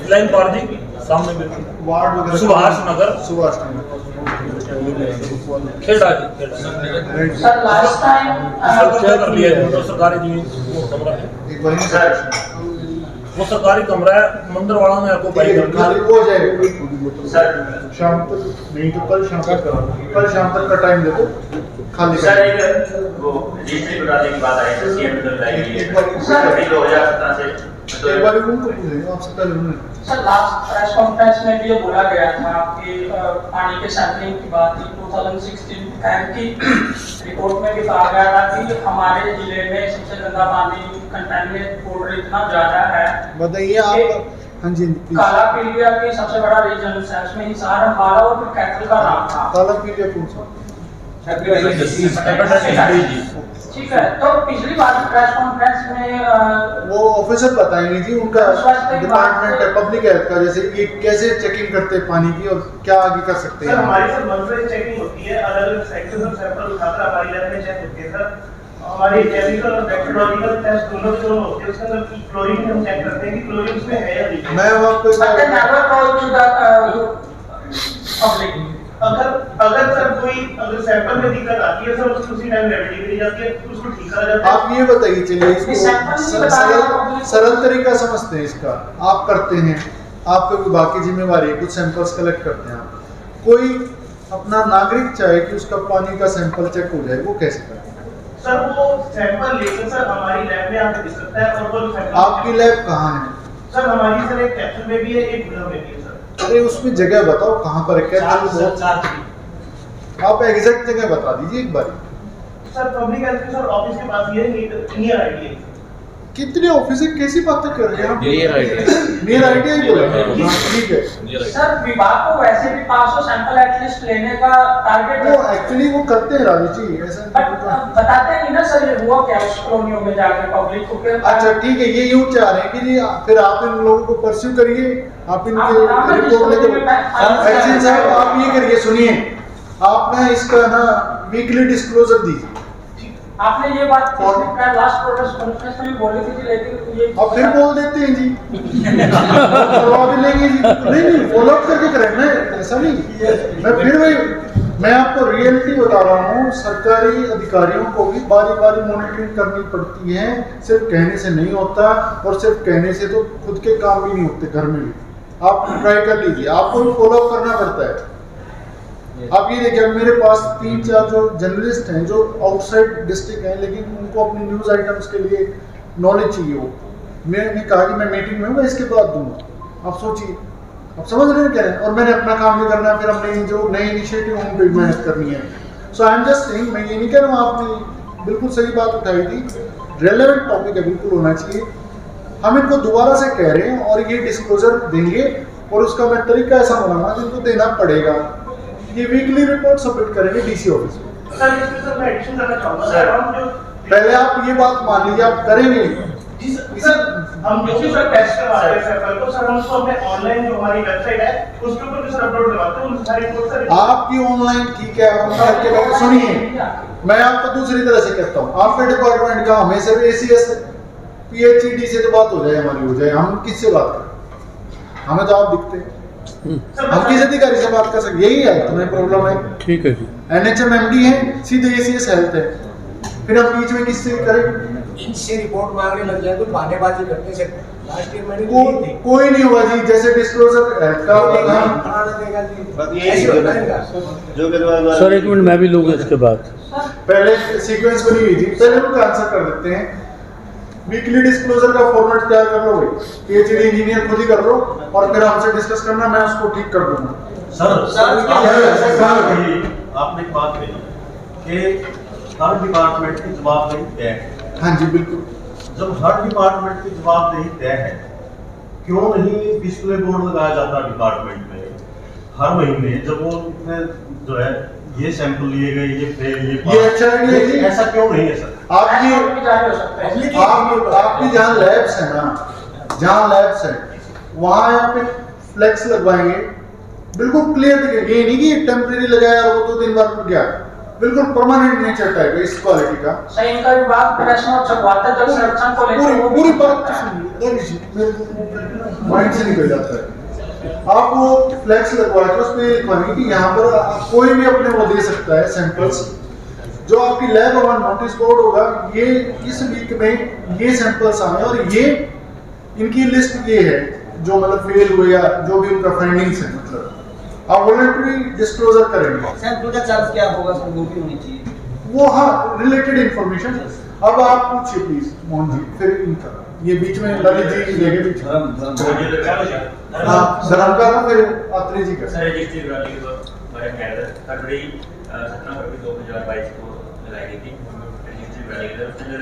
लाइन पार जी सामने बिल्कुल वार्ड वगैरह सुभाष नगर। सुभाष नगर खेड़ा जी सर लास्ट टाइम कर लिया है तो सरकारी जमीन वो कमरा है एक बार ही सर वो सरकारी कमरा है मंदिर वालों ने आपको बाई कर खाली दिया हो जाएगा सर शाम तक नहीं तो कल शाम तक कल शाम तक का टाइम दे दो खाली सर एक वो रजिस्ट्री बनाने की बात आई थी सीएम ने बुलाई है सर 2017 से एक बार उनको पूछेंगे आपसे पहले उन्होंने सर लास्ट प्रेस कॉन्फ्रेंस में भी ये बोला गया था कि पानी के सैंपलिंग की बात थी 2016 कैंप की रिपोर्ट में भी कहा गया था कि हमारे जिले में सबसे गंदा पानी कंटेमिनेट वाटर इतना ज्यादा है बताइए आप हाँ जी काला पीलिया की सबसे बड़ा रीजन है उसमें हिसार अम्बाला और फिर कैथल का नाम था काला पीलिया कौन सा ठीक है तो पिछली बार प्रेस कॉन्फ्रेंस में वो ऑफिसर बताएंगे जी उनका डिपार्टमेंट है पब्लिक हेल्थ का जैसे ये कैसे चेकिंग करते हैं पानी की और क्या आगे कर सकते हैं सर हमारी सर मंथली चेकिंग होती है अलग अलग सेक्टर से सैंपल उठाकर हमारी लैब में चेक होती है सर हमारी केमिकल और बैक्टीरियोलॉजिकल टेस्ट दोनों होते हैं उसके अंदर क्लोरीन हम चेक करते हैं कि क्लोरीन उसमें है या नहीं मैं आपको पब्लिक अगर सर कोई अगर सैंपल में दिक्कत आती है सर उसको उसी टाइम रेमेडी करी जाती है उसको ठीक करा जाता है आप ये बताइए चलिए इसको सरल तरीका समझते हैं इसका आप करते हैं आपके विभाग की जिम्मेवारी है कुछ सैंपल्स कलेक्ट करते हैं आप कोई अपना नागरिक चाहे कि उसका पानी का सैंपल चेक हो जाए वो कैसे करें सर वो सैंपल लेकर सर हमारी लैब में आकर दे सकता है और वो आपकी लैब कहाँ है सर हमारी सर एक कैप्सूल में भी है एक गुना में भी है सर अरे उसमें जगह बताओ कहाँ पर है आप एग्जैक्ट जगह बता दीजिए एक बार सर पब्लिक हेल्थ के सर ऑफिस के पास ये नियर आईडी है कितने ऑफिस है कैसी बातें कर रहे हैं आप नियर आइडिया ही बोला ठीक है सर विभाग को वैसे भी 500 सैंपल एटलीस्ट लेने का टारगेट वो एक्चुअली वो करते हैं राजू जी ऐसा बताते नहीं ना सर ये हुआ क्या उस कॉलोनियों में जाके पब्लिक को अच्छा ठीक है ये यूं चाह रहे हैं कि जी फिर आप इन लोगों को परस्यू करिए आप इनके रिपोर्ट लेके एक्शन साहब आप ये करिए सुनिए आप ना इसका ना वीकली डिस्क्लोजर दीजिए आपने ये बात लास्ट प्रोटेस्ट कॉन्फ्रेंस में भी बोली थी लेकिन ये अब फिर बोल देते हैं जी करवा भी लेंगे जी नहीं फॉलो अप करके करें ना ऐसा नहीं मैं फिर वही मैं आपको रियलिटी बता रहा हूँ सरकारी अधिकारियों को भी बारी बारी मॉनिटरिंग करनी पड़ती है सिर्फ कहने से नहीं होता और सिर्फ कहने से तो खुद के काम भी नहीं होते घर में भी आप ट्राई कर लीजिए आपको भी फॉलो अप करना पड़ता है आप ये देखिए मेरे पास 3-4 जो जर्नलिस्ट हैं जो आउटसाइड डिस्ट्रिक्ट हैं लेकिन उनको अपनी न्यूज़ आइटम्स के लिए नॉलेज चाहिए हो मैंने कहा कि मैं मीटिंग में हूँ मैं इसके बाद दूंगा आप सोचिए आप समझ रहे हैं क्या है और मैंने अपना काम भी करना है फिर हमने जो नए इनिशिएटिव उन पर मेहनत करनी है सो आई एम जस्ट सेइंग मैं ये नहीं कह रहा हूँ आपने बिल्कुल सही बात उठाई थी रेलेवेंट टॉपिक है बिल्कुल होना चाहिए हम इनको दोबारा से कह रहे हैं और ये डिस्क्लोजर देंगे और उसका मैं तरीका ऐसा बनाऊंगा जिनको देना पड़ेगा ये वीकली रिपोर्ट सबमिट करेंगे डीसी ऑफिस में सर इसमें सर मैं एडिशन करना चाहूंगा सर हम जो पहले आप ये बात मान लीजिए आप करेंगे सर हम जो भी सर टेस्ट करवाते हैं सैंपल को सर हम उसको अपने ऑनलाइन जो हमारी वेबसाइट है उसके ऊपर भी सर अपलोड करवाते हैं उन सारी रिपोर्ट सर आपकी ऑनलाइन ठीक है आप करके सुनिए मैं आपको दूसरी तरह से कहता हूँ आपके डिपार्टमेंट का हमें सिर्फ एसीएस पीएचईडी से तो बात हो जाए हमारी हो जाए हम किससे बात करें हमें तो आप दिखते हैं हम किस अधिकारी से बात कर सकते यही है तुम्हें प्रॉब्लम है ठीक है जी एनएचएमएमडी है सीधे एसीएस हेल्थ है फिर हम बीच में किससे करें इनसे रिपोर्ट मांगने लग जाए तो बहानेबाजी करते हैं लास्ट ईयर मैंने कोई नहीं हुआ जी जैसे डिस्क्लोजर हेल्थ का सर एक मिनट मैं भी लूँगा इसके बाद पहले सीक्वेंस बनी हुई थी पहले उनका आंसर कर देते हैं वीकली डिस्क्लोजर का फॉर्मेट तैयार कर लो भाई पीएचडी इंजीनियर खुद ही कर लो और फिर हमसे डिस्कस करना मैं उसको ठीक कर दूंगा आपने एक बात कही कि हर डिपार्टमेंट की जवाबदेही तय है हाँ जी बिल्कुल जब हर डिपार्टमेंट की जवाबदेही तय है क्यों नहीं डिस्प्ले बोर्ड लगाया जाता डिपार्टमेंट में हर महीने जब वो इतने जो है ये सैंपल लिए गए ये फेल ये अच्छा आइडिया है ऐसा क्यों नहीं है सर आपकी जहाँ लैब्स है ना जहाँ लैब्स है वहाँ आप एक फ्लेक्स लगवाएंगे बिल्कुल क्लियर दिखेगा ये नहीं कि टेम्परेरी लगाया और वो तो दिन भर रुक गया बिल्कुल परमानेंट नेचर टाइप है इस क्वालिटी का सही इनका विभाग प्रश्न और छपवाता जल संरक्षण को लेकर पूरी बात माइंड से निकल जाता है आप वो फ्लैक्स लगवा के उस पर लिखवाएंगे कि यहाँ पर कोई भी अपने वो दे सकता है सैंपल्स। जो आपकी लैब और नोटिस बोर्ड होगा, ये इस वीक में ये सैंपल्स आए और ये इनकी लिस्ट ये है जो मतलब फेल हुए या जो भी उनका फाइंडिंग्स है, मतलब आप वॉलंटरी डिस्क्लोजर करेंगे। सैंपल का चार्ज क्या होगा सर, वो भी होनी चाहिए वो हाँ रिलेटेड इंफॉर्मेशन। अब आप पूछिए प्लीज मोहन जी, फिर इनका ये बीच में ललित जी लेके बीच हाँ धर्म का फिर आत्री जी का। सर रजिस्ट्री बनाने के बाद हमारे कैडर फरवरी 17 फरवरी 2022 को लगाई गई थी रजिस्ट्री बनाने के लिए। उसके अंदर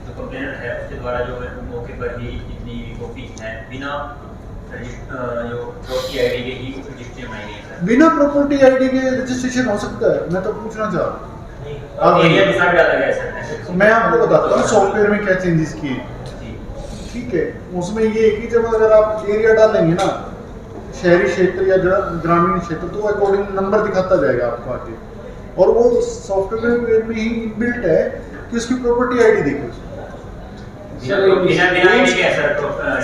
जो कंप्लेनेंट है उसके द्वारा जो है मौके पर ही इतनी कॉपी है बिना जो प्रॉपर्टी आईडी के ही रजिस्ट्री बनाई गई है। बिना प्रॉपर्टी आईडी के रजिस्ट्रेशन हो सकता है? मैं तो पूछना चाह रहा हूँ। एरिया डिसाइड डाला गया है सर। मैं आपको बताता हूँ सॉफ्टवेयर में क्या चेंजेस किए, ठीक है। उसमें ये है कि जब अगर आप एरिया डालेंगे ना, शहरी क्षेत्र या ग्रामीण क्षेत्र, तो अकॉर्डिंग नंबर दिखाता जाएगा आपको आगे, और वो सॉफ्टवेयर में ही इनबिल्ट है कि उसकी प्रॉपर्टी आईडी देखो।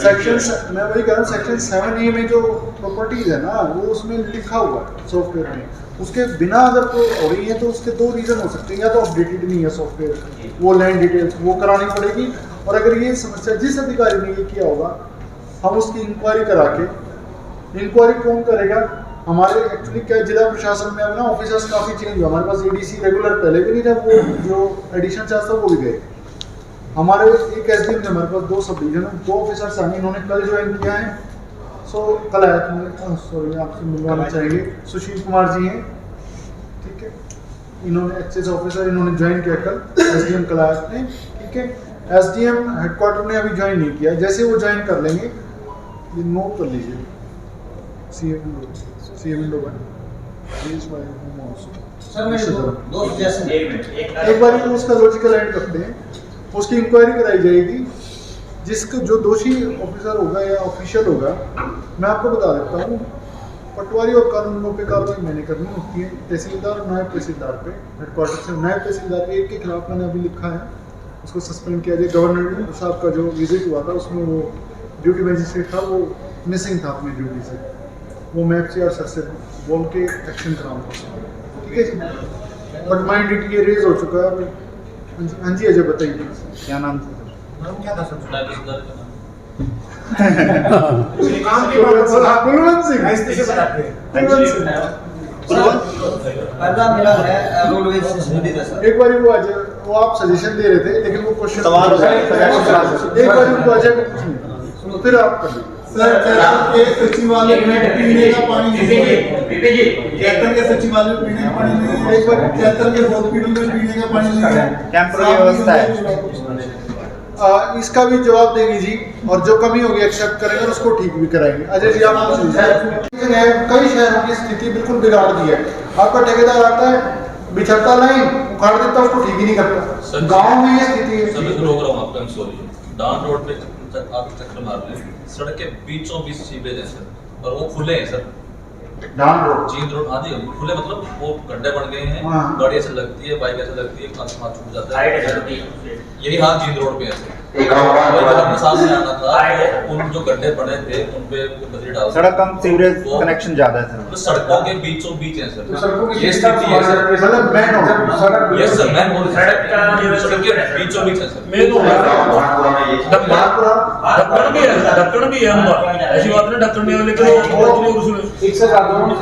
सेक्शन मैं वही कह रहा हूँ, सेक्शन 7A में जो प्रॉपर्टीज है ना, वो उसमें लिखा हुआ है सॉफ्टवेयर में। उसके बिना अगर कोई हो रही है तो उसके दो रीजन हो सकते हैं, या तो अपडेटेड नहीं है सॉफ्टवेयर, वो लैंड डिटेल्स वो करानी पड़ेगी, और अगर ये समस्या जिस अधिकारी ने ये किया होगा, हम उसकी इंक्वायरी करा के, इंक्वायरी कौन करेगा? हमारे एक्चुअली क्या जिला प्रशासन में अब ना ऑफिसर्स काफ़ी चेंज हुआ। हमारे पास एडीसी रेगुलर पहले भी नहीं था, वो जो एडिशनल चार्ज था वो भी गए। हमारे एक एसडीएम थे, हमारे पास 2 सब डिवीजन, 2 ऑफिसर्स आए, इन्होंने कल ज्वाइन किया है। सो कल आया था, सॉरी आपसे मिलवाना चाहेंगे, सुशील कुमार जी हैं, ठीक है, इन्होंने एक्साइज ऑफिसर इन्होंने ज्वाइन किया कल, एसडीएम कल आए थे, ठीक है। एसडीएम हेडक्वार्टर ने अभी ज्वाइन नहीं किया, जैसे वो ज्वाइन कर लेंगे, ये नोट कर लीजिए, सीएम विंडो सर मैं दो सजेशन एक बार उसका लॉजिकल एंड करते हैं, उसकी इंक्वायरी कराई जाएगी। जिसका जो दोषी ऑफिसर होगा या ऑफिशियल होगा, मैं आपको बता देता हूँ, पटवारी और कानूनों पे कार्रवाई मैंने करनी होती है, तहसीलदार नायब तहसीलदार पे, हेडक्वार्टर से नायब तहसीलदार एक के खिलाफ मैंने अभी लिखा है, उसको सस्पेंड किया जाए। गवर्नर साहब का जो विजिट हुआ था उसमें वो ड्यूटी मजिस्ट्रेट था, वो मिसिंग था अपनी ड्यूटी से, वो मैं FCR सर से बोल के एक्शन कराऊंगा, ठीक है जी। बट माइंड इट ये रेज हो चुका है। हाँ जी अजय बताइए क्या नाम था? क्या था सर? कुलवंत सिंह। पहला मेरा है रोडवेज सर। एक बार वो अजय, वो आप सजेशन दे रहे थे लेकिन वो क्वेश्चन सवाल हो गया, एक बार उनको अजय को पूछिए, फिर आप कर लीजिए। सर सचिवालय में पीने का पानी नहीं है, कैथल के सचिवालय में पीने का पानी नहीं है, एक बार कैथल के हॉस्पिटल में पीने का पानी नहीं है, टेम्पररी व्यवस्था है। इसका भी जवाब देंगे जी, और जो कमी होगी एक्सेप्ट करेंगे और उसको ठीक भी कराएंगे। अजय जी आप कई शहरों की स्थिति बिल्कुल बिगाड़ दी है। आपका ठेकेदार आता है, बिछड़ता लाइन उखाड़ देता, उसको ठीक ही नहीं करता। गाँव में ये स्थिति है। सर मैं रोक रहा हूँ आपका, सॉरी। डाउन रोड पे आप चक्कर मार रहे हैं, सड़क के बीचों बीच सीवरेज है सर, और वो खुले हैं sir. Down road, Jind road आदि खुले, मतलब वो गड्ढे बन गए हैं, गाड़ी ऐसे लगती है, बाइक ऐसे लगती है, हाथ छूट जाता है। यही हाथ जींद रोड पे है सर। सामने आना था, उन जो गड्ढे बने थे उन पे बजरी डाल, सड़क कम, सीवरेज कनेक्शन ज्यादा है सर। तो सड़कों के बीचों बीच है सर, सड़कों ये स्थिति है सर। मतलब मैन हो सड़क, यस सर, मैन हो सड़क के बीचों बीच है सर। मैं तो ढक्कन भी है उनका, ऐसी बात नहीं ढक्कन नहीं है, लेकिन उसमें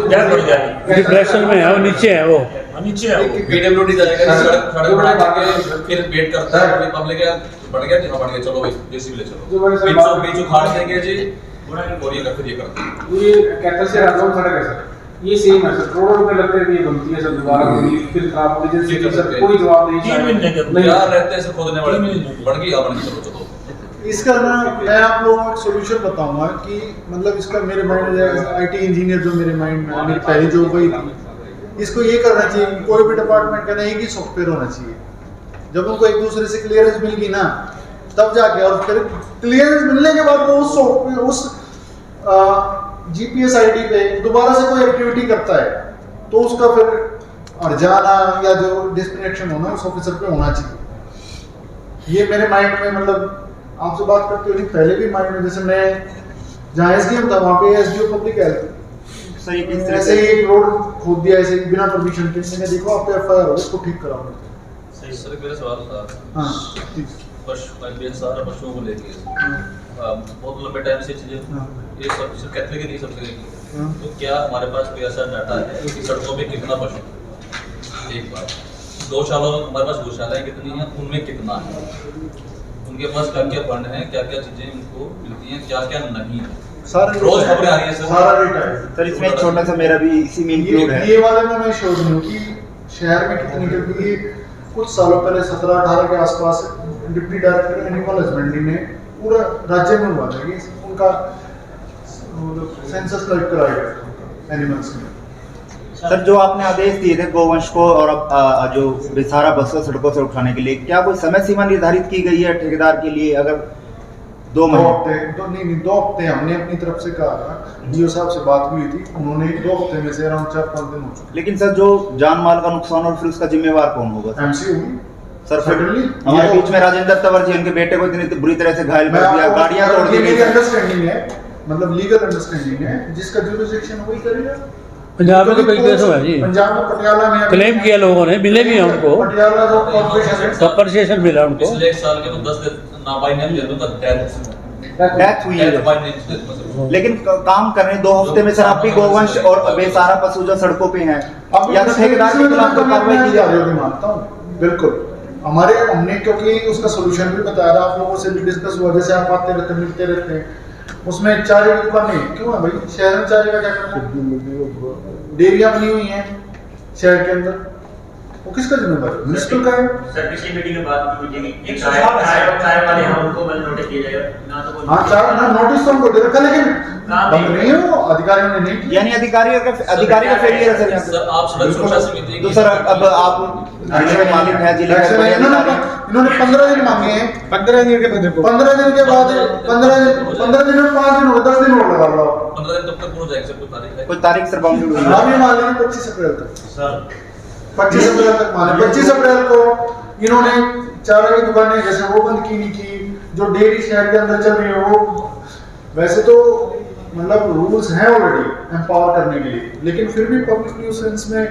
क्या पड़ जाएगी, डिप्रेशन में है, वो नीचे है, वो नीचे है। PWD जाएगा, सड़क बना के फिर वेट करता है, फिर पब्लिक बढ़ गया, बढ़ गया, चलो भाई जेसीबी ले चलो, बीचों बीच उखाड़ देंगे जी, और ये फिर ये करते हैं। ये कैथल से राजौर सड़क है सर, ये सेम है सर, करोड़ों रुपए लगते हैं, ये बनती है सर, दोबारा फिर खराब हो जाती है सर, कोई जवाब नहीं। यार रहते हैं सर खोदने वाले, बढ़ गई अब चलो चलो। इसका ना मैं आप लोगों को सोल्यूशन बताऊंगा कि मतलब इसका मेरे माइंड में IT इंजीनियर जो मेरे माइंड में मेरी पहली जॉब वही थी, इसको ये करना चाहिए, कोई भी डिपार्टमेंट का नहीं कि सॉफ्टवेयर होना चाहिए। जब उनको एक दूसरे से क्लियरेंस मिल गई ना, तब जाके, और फिर क्लियरेंस मिलने के बाद वो उस सॉफ्टवेयर उस GPS ID पे दोबारा से कोई एक्टिविटी करता है तो उसका फिर हर्जाना या जो डिस्कनेक्शन होना उस ऑफिसर पे होना चाहिए। ये मेरे माइंड में, मतलब आपसे बात करते हुए पहले भी माइंड में, जैसे मैं जहाँ एसडीएम था वहाँ पे एसडीओ पब्लिक हेल्थ सर ये किस तरह ऐसे ही एक रोड खोद दिया ऐसे ही बिना परमिशन के, मैंने देखो आप पे एफआईआर हो, इसको ठीक कराओ। सही सर, मेरा सवाल था हाँ सारा पशुओं को लेके बहुत लंबे टाइम से चीजें ये सब सिर्फ कैथलिक ही नहीं सबसे, तो क्या हमारे पास कोई ऐसा डाटा है कि सड़कों पे कितना पशु, एक बात, गौशाला हमारे पास गौशालाएं कितनी हैं, उनमें कितना है, उनके पास क्या क्या फंड है, क्या क्या चीजें उनको मिलती हैं, क्या क्या नहीं है, रोज खबरें आ रही है सारा डेटा है सर। इसमें एक छोटा सा मेरा भी इसी में इंक्लूड है, ये वाले में मैं श्योर नहीं हूँ कि शहर में कितनी, क्योंकि ये कुछ सालों पहले 17-18 के आसपास डिप्टी डायरेक्टर एनिमल हस्बेंड्री ने पूरा राज्य में हुआ था कि उनका सेंसस कलेक्ट कराया गया एनिमल्स में। सर जो आपने आदेश दिए थे गोवंश को और अब जो बेसहारा बसों सड़कों से उठाने के लिए, क्या कोई समय सीमा निर्धारित की गई है ठेकेदार के लिए? अगर 2 हफ्ते नहीं 2 हफ्ते हमने अपनी तरफ से कहा था, डीओ साहब से बात हुई थी, उन्होंने 2 हफ्ते में से अराउंड 4-5 दिन हो चुके। लेकिन सर जो जान माल का नुकसान और फिर उसका जिम्मेवार कौन होगा? एमसी होगी सर। हमारे बीच में राजेंद्र तंवर जी, उनके बेटे को इतनी बुरी तरह से घायल कर दिया, गाड़ियां तोड़ दी गई। अंडरस्टैंडिंग है, मतलब लीगल अंडरस्टैंडिंग है, जिसका जुरिसडिक्शन वही करेगा। पंजाब में तो कई केस हुआ जी, पंजाब में पटियाला में क्लेम किया लोगों ने, मिले भी हैं उनको, पटियाला जो कॉर्पोरेशन मिला उनको। पिछले 1 साल के तो 10 नाबाइंग डेथ हुई है, लेकिन काम कर रहे 2 हफ्ते में सर। आप भी गोवंश और बेसहारा पशु जो सड़कों पे हैं, या तो ठेकेदार के खिलाफ कार्रवाई की जा रही है? मानता हूँ बिल्कुल, हमने क्योंकि उसका सोल्यूशन भी बताया था, आप लोगों से भी डिस्कस हुआ, जैसे आप आते रहते मिलते रहते हैं, उसमें चारे की दुकानें क्यों है भाई? शहर में चारे का क्या करना है? डेयरियां बनी हुई हैं शहर के अंदर, वो किसका जिम्मेदार है? म्युनिसिपल का है। सर पिछली मीटिंग में बात की थी कि चाय वाले हम उनको बंद नोटिस दिया जाएगा ना, तो हाँ चाय ना नोटिस तो हमको दे रखा, लेकिन बंद नहीं है वो, अधिकारियों ने नहीं किया। यानी अधिकारी का फेलियर है सर। आप सड़क सुरक्षा समिति तो सर अब आप जिले के मालिक हैं, जिले के बड़े अधिकारी, इन्होंने 15 दिन मांगे हैं, 15 दिन के बाद 15 दिन में 5 दिन हो गए, 10 दिन और लगा लो। 15 दिन तब तक पूरा जाएगा सर, कोई तारीख है? कोई तारीख सर बाउंडेड हुई है? हम मान लेंगे 25 अप्रैल तक सर, 25 अप्रैल तक माने। 25 अप्रैल को इन्होंने चारे की दुकानें जैसे वो बंद की नहीं की, जो डेयरी शहर के अंदर चल रही है वो, वैसे तो मतलब रूल्स हैं ऑलरेडी एम्पावर करने के लिए, लेकिन फिर भी पब्लिक न्यूसेंस में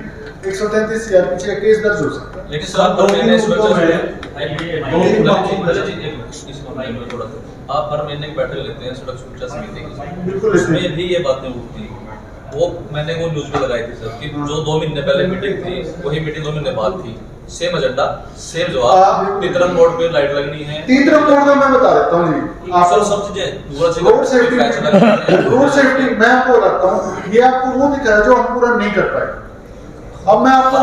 133 सीआरपीसी का केस दर्ज हो सकता है। लेकिन सर आप हर महीने की बैठक लेते हैं सड़क सुरक्षा समिति की, उसमें भी ये बातें उठती, वो मैंने वो न्यूज पे लगाई थी सर कि जो 2 महीने पहले मीटिंग थी वही मीटिंग 2 महीने बाद थी, सेम एजेंडा सेम जवाब। तीतरम रोड पे लाइट लगनी है, तीतरम रोड का मैं बता देता हूँ जी, आप सब चीजें रोड सेफ्टी मैं आपको बताता हूँ, ये आपको वो दिखा है जो हम पूरा नहीं कर पाए। अब मैं आपको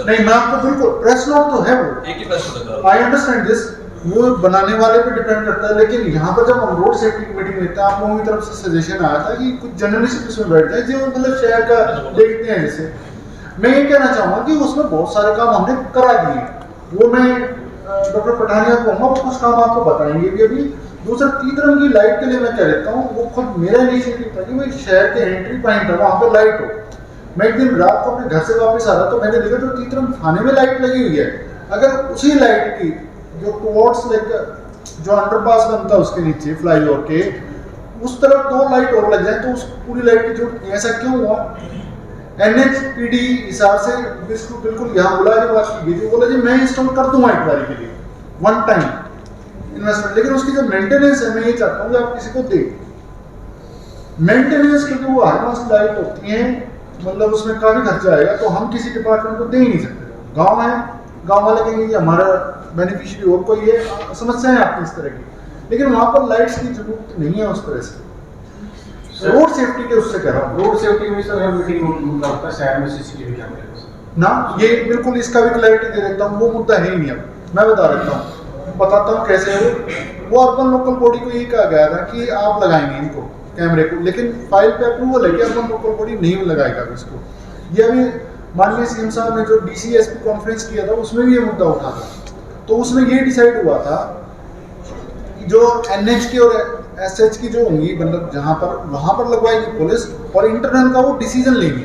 नहीं, मैं आपको बिल्कुल प्रेस नोट तो है वो, एक ही प्रेस नोट है, आई अंडरस्टैंड दिस, वो बनाने वाले पे डिपेंड करता है, लेकिन यहाँ पर जब हम रोड सेफ्टी की मीटिंग लेते हैं, आप लोगों की तरफ से सजेशन आया था कि कुछ जर्नलिस्ट उसमें बैठते हैं जो मतलब शहर का देखते हैं। जैसे मैं ये कहना चाहूँगा कि उसमें बहुत सारे काम हमने करा दिए, वो मैं डॉक्टर पठानिया को कहूँगा, वो कुछ काम आपको बताएंगे भी अभी। दूसरा तीतरम की लाइट के लिए मैं कह देता हूँ, वो खुद मेरा इनिशिएटिव था कि भाई शहर के एंट्री पॉइंट है वहाँ पर लाइट हो। मैं एक दिन रात को अपने घर से वापस आ रहा तो मैंने देखा जो तीतरम थाने में लाइट लगी हुई है, अगर उसी लाइट की जो टुवर्ड्स लाइक जो अंडरपास बनता है उसके नीचे फ्लाईओवर के उस तरफ 2 लाइट और लग जाए तो उस पूरी लाइट की जो, ऐसा क्यों हुआ? NHPD हिसाब से बिल्कुल यहाँ बुला के बात की गई थी, बोला जी मैं इंस्टॉल कर दूंगा एक बारी के लिए, 1 टाइम इन्वेस्टमेंट, लेकिन उसकी जो मेंटेनेंस है मैं ये चाहता हूँ कि आप किसी को दे मेंटेनेंस, क्योंकि वो हर मास लाइट होती है, मतलब उसमें काफी खर्चा आएगा, तो हम किसी डिपार्टमेंट को दे ही नहीं सकते। गाँव है, गाँव वाले कहेंगे कि हमारा बेनिफिशियरी और कोई ये समस्या है आपकी इस तरह की, लेकिन वहाँ पर लाइट्स की जरूरत नहीं है उस तरह से। रोड सेफ्टी के उससे कह रहा हूँ, रोड सेफ्टी में सर हर मीटिंग मुद्दा होता है शहर में सीसीटीवी कैमरे ना, ये बिल्कुल इसका भी क्लैरिटी दे देता हूँ, वो मुद्दा है ही नहीं। अब मैं बता देता हूँ, बताता हूँ कैसे है वो अर्बन लोकल बॉडी को यही कहा गया था कि आप लगाएंगे इनको कैमरे को, लेकिन फाइल पे अप्रूवल है कि अर्बन लोकल बॉडी नहीं लगाएगा इसको। ये अभी माननीय सीएम साहब ने जो DCSP कॉन्फ्रेंस किया था उसमें भी ये मुद्दा उठा था, तो उसमें ये डिसाइड हुआ था कि जो NH की और SH की जो होंगी, मतलब जहाँ पर वहाँ पर लगवाएगी पुलिस, और इंटरनल का वो डिसीजन लेंगे,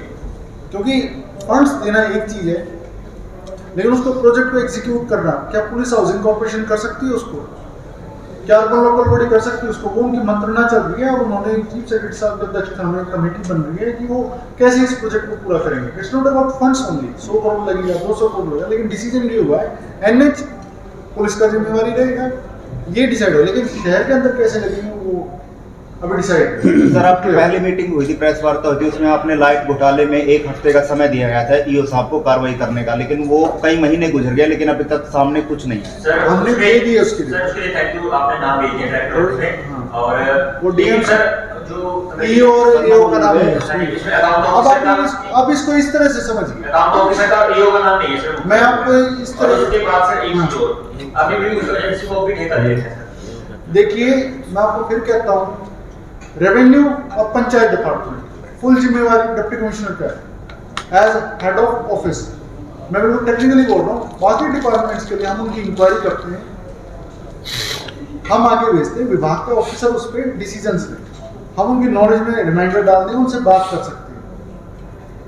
क्योंकि फंड्स देना एक चीज़ है, लेकिन उसको प्रोजेक्ट को एग्जीक्यूट करना क्या पुलिस हाउसिंग कॉर्पोरेशन कर सकती है उसको? क्या अर्बन लोकल बॉडी कर सकती है उसको? वो उनकी मंत्रणा चल रही है और उन्होंने चीफ सेक्रेटरी साहब की अध्यक्षता में कमेटी बन रही है कि वो कैसे इस प्रोजेक्ट को पूरा करेंगे। It's not about funds only, 100 crore लगेगा, 200 करोड़ लगेगा, लेकिन डिसीजन ये हुआ है एनएच पुलिस का जिम्मेवारी रहेगा, ये डिसाइड हो, लेकिन शहर के अंदर कैसे लगेंगे वो अभी डिसाइड। सर आपकी पहली मीटिंग हुई थी, प्रेस वार्ता हुई थी, उसमें आपने लाइट घोटाले में 1 हफ्ते का समय दिया गया था ईओ साहब को कार्रवाई करने का, लेकिन वो कई महीने गुजर गए लेकिन अभी तक सामने कुछ नहीं है। सर हमने दे दिए उसके लिए। सर उसके लिए थैंक यू, आपने नाम भेज दिया डायरेक्टर से और वो डीएम सर जो ईओ और ईओ का नाम है। इसमें अकाउंट अब इसको इस तरह से समझिए, अकाउंट ऑफिसर का ईओ का नाम नहीं है सर। मैं आपको इस तरह उसके बाद सर एक चीज और अभी भी उस एजेंसी को भी ठेका दिया है सर। देखिए मैं आपको फिर कहता हूँ, रेवेन्यू और पंचायत डिपार्टमेंट फुल जिम्मेवारी डिप्टी कमिश्नर का है एज हेड ऑफ ऑफिस। मैं बिल्कुल टेक्निकली बोल रहा हूँ, बाकी डिपार्टमेंट्स के लिए हम उनकी इंक्वायरी करते हैं, हम आगे भेजते हैं, विभाग का ऑफिसर उस पर डिसीजन ले, हम उनकी नॉलेज में रिमाइंडर डाल दें, उनसे बात कर सकते हैं।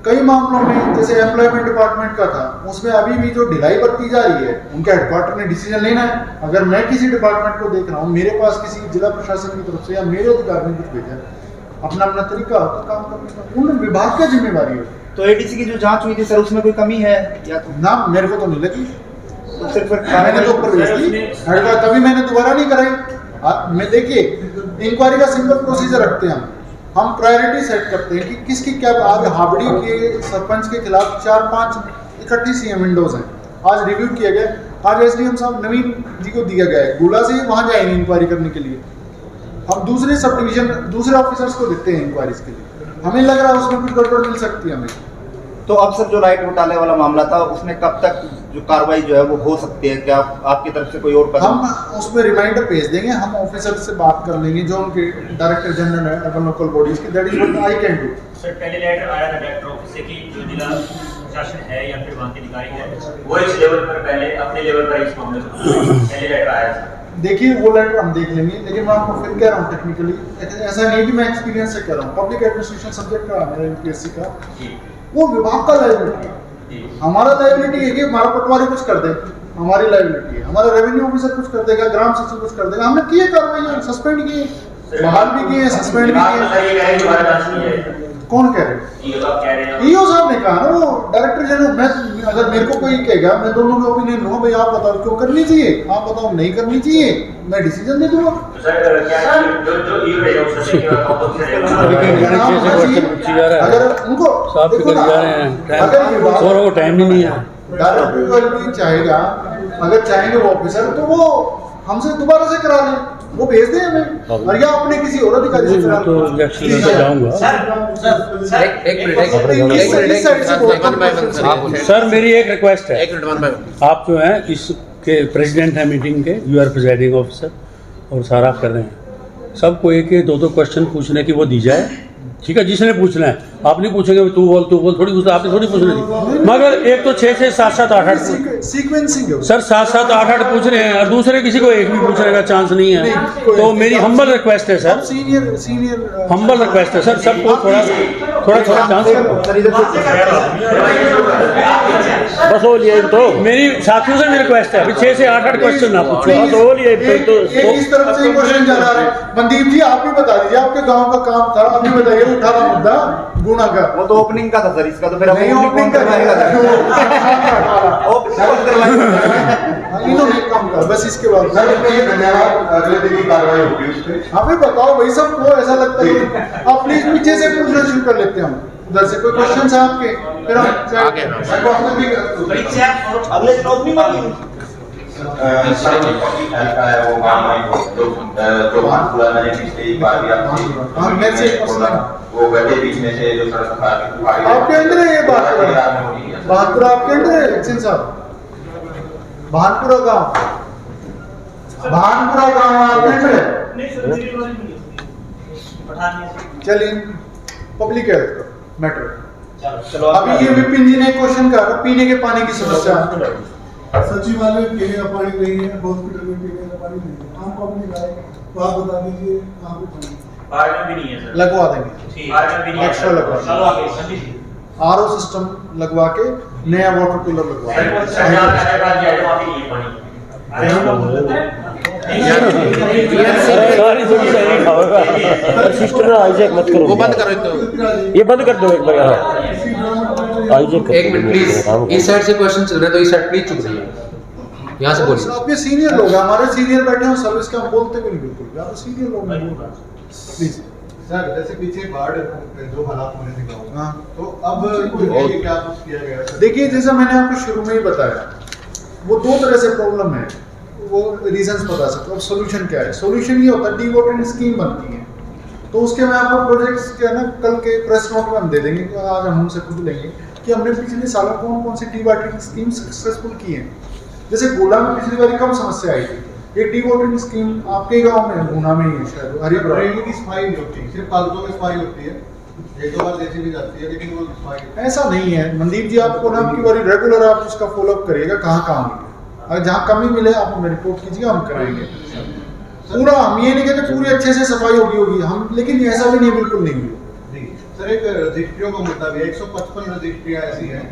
कई मामलों में जैसे एम्प्लॉयमेंट डिपार्टमेंट का था, उसमें अभी भी जो ढिलाई बरती जा रही है, उनके हेडक्वार्टर ने डिसीजन लेना है। अगर मैं किसी डिपार्टमेंट को देख रहा हूँ, मेरे पास किसी जिला प्रशासन की तरफ से या मेरे अधिकारी ने कुछ भेजा, अपना अपना तरीका होता काम करने का, उन विभाग का जिम्मेवारी है। तो एडीसी की जो जांच हुई थी सर, उसमें कोई कमी है या ना मेरे को तो नहीं लगी, तो सिर्फ मैंने तो ऊपर भेज दी, तभी मैंने दोबारा नहीं कराई। मैं देखिए इंक्वायरी का सिंपल प्रोसीजर रखते हैं, हम प्रायोरिटी सेट करते हैं कि किसकी क्या। आज हावड़ी के सरपंच के खिलाफ 4-5 इकट्ठी सीएम विंडोज हैं, आज रिव्यू किया गया, आज एसडीएम साहब नवीन जी को दिया गया है, गोला से वहां जाएंगे इंक्वायरी करने के लिए। हम दूसरे सब डिवीजन दूसरे ऑफिसर्स को देते हैं इंक्वायरीज के लिए, हमें लग रहा है उसमें कुछ गड़बड़ मिल सकती है हमें। तो अब सर जो लाइट घोटाले वाला मामला था, उसमें कब तक जो कार्रवाई जो है वो हो सकती है? क्या आपकी तरफ से कोई और कदम? हम उसमें रिमाइंडर भेज देंगे, हम ऑफिसर से बात कर लेंगे जो उनके डायरेक्टर जनरल है अर्बन लोकल बॉडीज की, that is what I can do. Sir पहले लेटर आया था डायरेक्टर ऑफिस से कि जो जिला प्रशासन है या फिर वहाँ के अधिकारी है वो इस लेवल पर पहले अपने लेवल पर इस मामले को पहले लेटर आया था। देखिए वो लेटर हम देख लेंगे, लेकिन मैं आपको फिर कह रहा हूँ टेक्निकली ऐसा नहीं कि मैं एक्सपीरियंस से कह रहा हूँ, पब्लिक एडमिनिस्ट्रेशन सब्जेक्ट का मेरा यूपीएससी का, वो विभाग का लायबिलिटी है। हमारा लायबिलिटी है कि हमारा पटवारी कुछ कर दे, हमारी लायबिलिटी है, हमारा रेवेन्यू ऑफिसर कुछ कर देगा, ग्राम सचिव कुछ कर देगा। हमने किए कार्रवाई, सस्पेंड किए, बहाल भी किए, सस्पेंड भी किए। कौन कह रहे हैं? ईओ साहब ने कहा ना, वो डायरेक्टर जनरल। मैं अगर मेरे को कोई कहेगा, मैं दोनों का ओपिनियन लूंगा, भाई आप बताओ क्यों करनी चाहिए, आप बताओ नहीं करनी चाहिए, मैं डिसीजन दे दूंगा। अगर उनको अगर टाइम ही नहीं है, डायरेक्टर चाहेगा, अगर चाहेंगे वो ऑफिसर, तो वो हमसे दोबारा से करा लें, वो भेज दें हमें, और या अपने किसी और अधिकारी से करा लें। सर मेरी एक रिक्वेस्ट है, आप जो हैं इसके प्रेसिडेंट हैं मीटिंग के, यू आर प्रिजाइडिंग ऑफिसर और सारा आप कर रहे हैं, सबको एक 2-2 क्वेश्चन पूछने की वो दी जाए, ठीक है? जिसने पूछना है, आप नहीं पूछेंगे तू बोल थोड़ी पूछना, आपने थोड़ी पूछना थी। मगर एक तो 6-6, 7-7, 8-8 सीक्वेंसिंग सर 7-7, 8-8 पूछ रहे हैं और दूसरे किसी को एक भी पूछने का चांस नहीं है। तो मेरी हम्बल रिक्वेस्ट है सर, सीनियर हम्बल रिक्वेस्ट है सर, सबको थोड़ा चांस बस हो लिया। तो मेरी साथियों से मेरी रिक्वेस्ट है, अभी 6 से 8-8 क्वेश्चन ना पूछो, बस हो लिया। इस तरफ से क्वेश्चन जा रहा है, मनदीप जी आप भी बता दीजिए, आपके गांव का काम था, अभी बताइए, उठा रहा मुद्दा गुना का। वो तो ओपनिंग का था सर, इसका तो फिर नहीं ओपनिंग का इन्होंने कम कर, बस इसके बाद धन्यवाद। अगले दिन की कार्रवाई होगी उस पर। हमें बताओ भाई, सबको ऐसा लगता है, आप प्लीज पीछे से पूछना शुरू कर लेते हैं, हम उधर से कोई क्वेश्चन है आपके, फिर हम अगले दिन ओपनिंग होगी। वो जो भानपुरा मैंने पिछले एक बार भी वो गड्ढे बीच में से जो सड़क आपके अंदर है, ये भानपुरा आपके अंदर है सिंह साहब, भानपुरा गांव आपके अंदर है। चलिए पब्लिक हेल्थ मैटर, अभी ये विपिन जी ने क्वेश्चन कहा पीने के पानी की समस्या, सचिवालय पीने का पानी नहीं है, हॉस्पिटल में पीने का पानी नहीं है, आम पब्लिक आए तो आप बता दीजिए, कहाँ पे पानी भी नहीं है सर, लगवा देंगे, एक्स्ट्रा लगवा देंगे, आरओ सिस्टम लगवा के नया वाटर कूलर लगवा देंगे। सिस्टर हाईजैक मत करो, वो बंद करो, तो ये बंद कर दो एक बार। हाईजैक एक मिनट प्लीज, इस साइड से क्वेश्चन चल रहा है तो इस साइड प्लीज चुप रहिए, यहाँ से बोलिए। आपके सीनियर लोग हैं, हमारे सीनियर बैठे हैं सर्विस का, हम बोलते भी नहीं बिल्कुल, आप सीनियर लोग हैं, बोल रहे हैं प्लीज। सर जैसे पीछे बाढ़ जो हालात होने थे गाँव में, तो अब क्या कुछ किया गया? देखिए जैसा मैंने आपको शुरू में ही बताया, वो दो तरह से प्रॉब्लम है, वो रीजंस बता सकते हो। अब सोल्यूशन क्या है? सोल्यूशन ये होता है डी वाटरिंग स्कीम बनती है, तो उसके मैं आपको प्रोजेक्ट्स क्या है ना, कल के प्रेस नोट में हम दे देंगे, आज हम उनसे खुद लेंगे कि हमने पिछले सालों कौन कौन सी डी वाटरिंग स्कीम सक्सेसफुल की है। जैसे गोला में पिछली बार कम समस्या आई थी, एक डी वाटरिंग स्कीम आपके गांव में गुना में ही है शायद, हरिपुरा की सफाई नहीं होती, सिर्फ फालतू में सफाई होती है, एक दो बार जैसी भी जाती है, लेकिन वो सफाई ऐसा नहीं है। मनदीप जी आपको ना आपकी बारी रेगुलर आप उसका फॉलोअप करिएगा, कहाँ कहाँ हुई है, अगर जहाँ कमी मिले आप हमें रिपोर्ट कीजिए, हम कराएंगे पूरा। हम ये नहीं कहते पूरी अच्छे से सफाई होगी हम, लेकिन ऐसा भी नहीं, बिल्कुल नहीं हुई। सर एक रजिस्ट्रियों का मुद्दा भी है, 155 रजिस्ट्रियाँ ऐसी हैं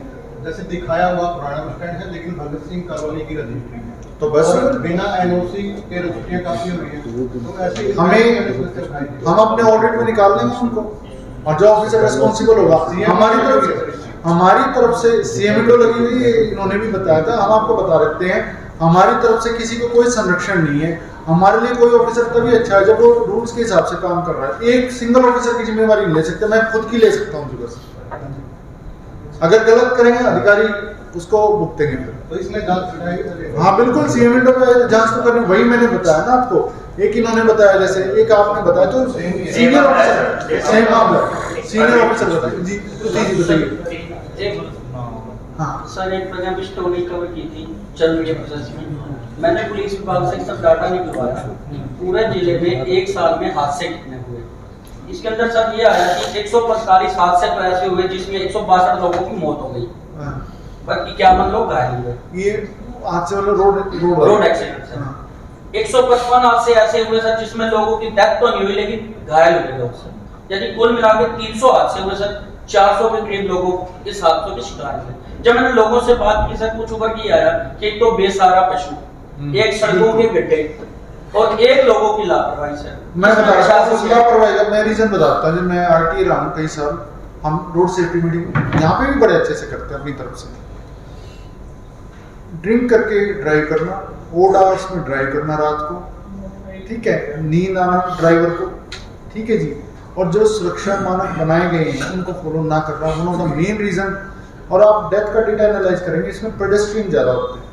जैसे दिखाया हुआ पुराना बस स्टैंड है, लेकिन भगत सिंह कॉलोनी की रजिस्ट्री है, तो बस बिना एनओसी के रजिस्ट्रियाँ काफी हो रही है, तो ऐसे हम अपने ऑडिट में निकाल लेंगे उनको, और जो ऑफिसर रेस्पॉन्सिबल होगा हमारी तरफ से सीएमओ लगी हुई है, इन्होंने भी बताया था, हम आपको बता देते हैं, हमारी तरफ से किसी को कोई संरक्षण नहीं है। हमारे लिए कोई ऑफिसर तभी अच्छा है जब वो रूल्स के हिसाब से काम कर रहा है। एक सिंगल ऑफिसर की जिम्मेवारी नहीं ले सकते, मैं खुद की ले सकता हूँ बस। अगर गलत करेंगे अधिकारी उसको भुगतेंगे फिर। तो इसमें जांच, हाँ बिल्कुल सीएमओ पे जांच तो करनी, वही मैंने बताया ना आपको, एक इन्होंने बताया जैसे एक आपने बताया, तो सीनियर ऑफिसर सेम मामला, सीनियर ऑफिसर बताइए जी, जी बताइए। हाँ सर, एक प्रकार की स्टोरी कवर की थी चल रही है प्रोसेस में, मैंने पुलिस विभाग से सब डाटा निकलवाया, पूरे जिले में एक साल में हादसे कितने हुए, इसके अंदर सर ये आया कि 145 हादसे तो ऐसे हुए जिसमें 162 लोगों की मौत हो गई, बाकी 51 लोग घायल हुए। ये हादसे वाला रोड एक्सीडेंट सर। 155 हादसे ऐसे हुए सर जिसमें लोगों की डेथ तो नहीं हुई लेकिन घायल हुए लोग सर, यानी कुल मिलाकर 300 हादसे हुए सर, 400 के करीब लोगों इस हादसों के शिकार हुए। जब मैंने लोगों से बात की सर, कुछ उभर के आया कि एक तो बेसहारा पशु, एक सड़कों के गड्ढे और एक लोगों की लापरवाही सर। मैं बता रहा हूँ लापरवाही का मैं रीजन बताता हूँ। जब मैं आरटी रहा हूँ कई साल, हम रोड सेफ्टी मीटिंग यहाँ पे भी बड़े अच्छे से करते हैं अपनी तरफ से। ड्रिंक करके ड्राइव करना, ओड आवर्स में ड्राइव करना रात को, ठीक है, नींद आना ड्राइवर को, ठीक है जी, और जो सुरक्षा मानक बनाए गए हैं उनको फॉलो ना करना, one of the main reason. और आप डेथ का डेटा एनालाइज करेंगे, इसमें पेडेस्ट्रियन ज़्यादा होते हैं,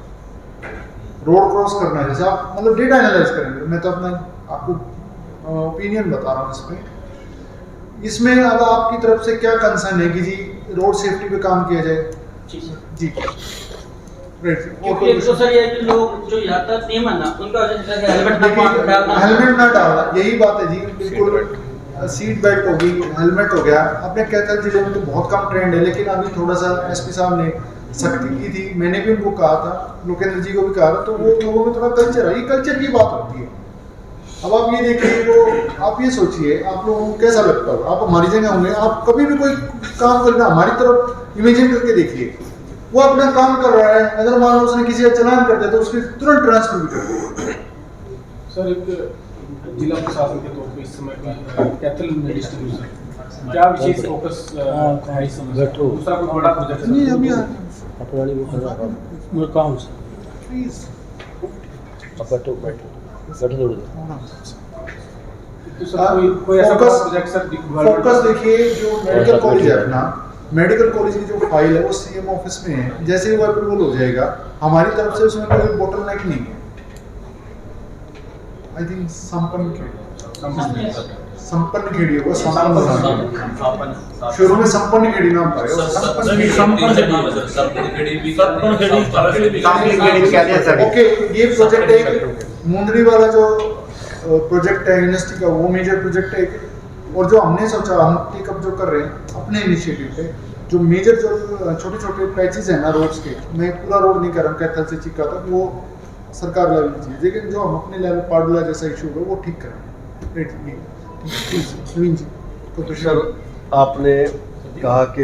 रोड क्रॉस करना है, जैसे आप मतलब डेटा एनालाइज करेंगे, मैं तो अपना आपको ओपिनियन बता रहा हूँ इस पर। इसमें अब आपकी तरफ से क्या कंसर्न है कि जी रोड सेफ्टी पे काम किया जाए? जी क्योंकि तो सर ये कि लोग जो यातायात नियम है ना उनका हेलमेट ना डालना, यही बात है जी, बिल्कुल। सीट बेल्ट होगी, हेलमेट हो गया। अपने कैथल जिले में तो बहुत कम ट्रेंड है, लेकिन अभी थोड़ा सा एसपी साहब ने सख्ती की थी, मैंने भी उनको कहा था, लोकेंद्र जी को भी कहा था, तो वो लोगों में थोड़ा कल्चर है, ये कल्चर की बात होती है। अब आप ये देखिए, वो आप ये सोचिए आप लोगों को कैसा लगता होगा, आप हमारी जगह होंगे, आप कभी भी कोई काम करना हमारी तरफ इमेजिन करके देखिए, वो अपना काम कर रहा है, अगर मान लो उसने किसी का चलान कर दिया तो उसके तुरंत ट्रांसफर भी कर दो। सर एक जिला प्रशासन के तौर पे इस समय कैथल में डिस्ट्रीब्यूशन क्या विशेष फोकस है इस समय? दूसरा कोई बड़ा प्रोजेक्ट नहीं अभी अपराधी वो कर रहा है मैं काम से प्लीज बैठो दो तो सर कोई ऐसा प्रोजेक्ट सर फोकस देखिए, जो मेडिकल कॉलेज है अपना, मेडिकल कॉलेज की जो फाइल है वो सीएम ऑफिस में है, जैसे ही वो अप्रूवल हो जाएगा हमारी तरफ से उसमें कोई बोटलनेक नहीं है। आई थिंक संपन्न खेड़ी होगा, शुरू में संपन्न खेड़ी नाम था, ओके। ये प्रोजेक्ट एक मुंदरी वाला जो प्रोजेक्ट है यूनिवर्सिटी का, वो मेजर प्रोजेक्ट है। और जो हमने सोचा, हम टेकअप जो कर रहे हैं अपने इनिशिएटिव पे, जो मेजर जो छोटे छोटे पैचेस हैं ना रोड्स के, मैं पूरा रोड नहीं कर रहा हूँ कैथल से चिक्का तक, वो सरकार लेवल की चीज़, लेकिन जो हम अपने लेवल पाडुला जैसा इशू है वो ठीक करेंगे। सर आपने कहा कि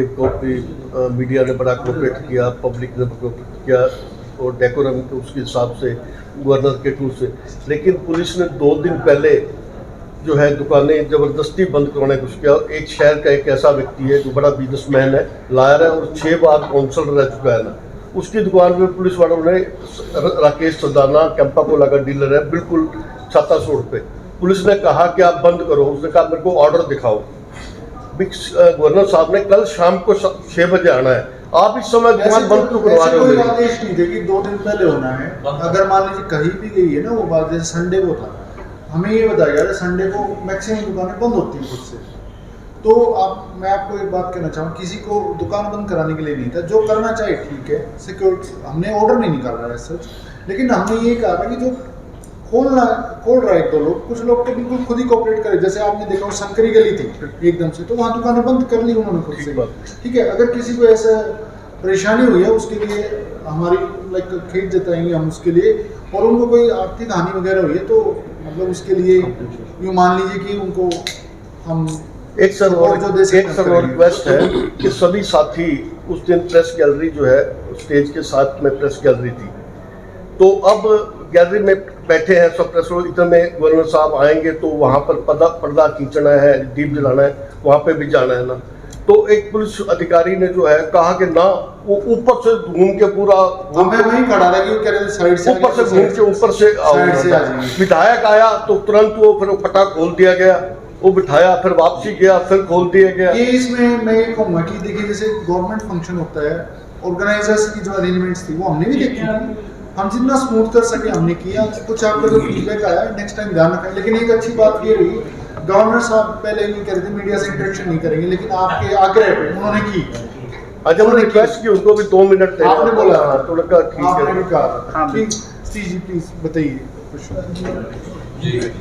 मीडिया ने बड़ा कोऑपरेट किया, पब्लिक ने कोऑपरेट किया, और डेकोरम के उसके हिसाब से गवर्नर के टूर से, लेकिन पुलिस ने 2 दिन पहले जो है दुकानें ज़बरदस्ती बंद करवाने की कोशिश किया। एक शहर का एक ऐसा व्यक्ति है जो बड़ा बिजनेसमैन है, लायर है और 6 बार काउंसलर रह चुका है ना, उसकी दुकान पे पुलिस वालों ने, राकेश सदाना कैंपा कोला का डीलर है, बिल्कुल छाता छोड़ पे पुलिस ने कहा कि आप बंद करो। उसने कहा मेरे को ऑर्डर दिखाओ। गवर्नर साहब ने कल शाम को 6 बजे आना है, आप इस समय दुकान बंद क्यों करवा रहे हो? कोई आदेश नहीं थे कि 2 दिन पहले होना है। अगर मान लीजिए कहीं भी गई है ना वो बात, जैसे संडे को था, हमें ये बताया गया संडे को मैक्सिमम दुकानें बंद होती हैं खुद से। तो मैं आपको एक बात कहना चाहूँ, किसी को दुकान बंद कराने के लिए नहीं था, जो करना चाहे ठीक है, सिक्योरिटी हमने ऑर्डर नहीं निकाला है सच, लेकिन हमने ये कहा था कि जो खोल रहा है तो लोग, कुछ लोग तो बिल्कुल खुद ही कोऑपरेट करे। जैसे आपने देखा वो संकरी गली थी एकदम से, तो वहाँ दुकानें बंद कर ली उन्होंने खुद से। ठीक है, अगर किसी को ऐसा परेशानी हुई है उसके लिए हमारी खेद जताएंगे हम उसके लिए, और उनको कोई आर्थिक हानि वगैरह हुई है तो मतलब उसके लिए यूँ मान लीजिए कि उनको हम एक सर और रिक्वेस्ट है कि सभी साथी, उस दिन प्रेस गैलरी जो है स्टेज के साथ में प्रेस गैलरी थी, तो अब गैलरी में बैठे हैं सब प्रेस, इतने गवर्नर साहब आएंगे तो वहाँ पर पर्दा खींचना है, दीप जलाना है, वहाँ पे भी जाना है ना। तो एक पुलिस अधिकारी ने जो है कहा कि ना, वो ऊपर से घूम के पूरा वहीं खड़ा था कि वो कह रहे थे साइड से, ऊपर से घूम के ऊपर से विधायक आया तो तुरंत वो फिर फटाक खोल दिया गया, वो बिठाया, फिर वापसी गया, फिर खोल दिया गया। ये इसमें मैं ये कहूँगा कि देखिए जैसे गवर्नमेंट फंक्शन होता है, ऑर्गेनाइजर्स की जो अरेंजमेंट्स थी वो हमने भी देखी, हम जितना स्मूथ कर सके हमने किया। कुछ आपका जो फीडबैक आया नेक्स्ट टाइम ध्यान रखें। लेकिन एक अच्छी बात ये रही, गवर्नर साहब पहले नहीं कह रहे थे मीडिया से इंटरेक्शन नहीं करेंगे, लेकिन आपके आग्रह पे उन्होंने की। अच्छा, उन्होंने रिक्वेस्ट की, उनको भी 2 मिनट आपने बोला, तो लगा ठीक है, आपने भी कहा। प्लीज बताइए।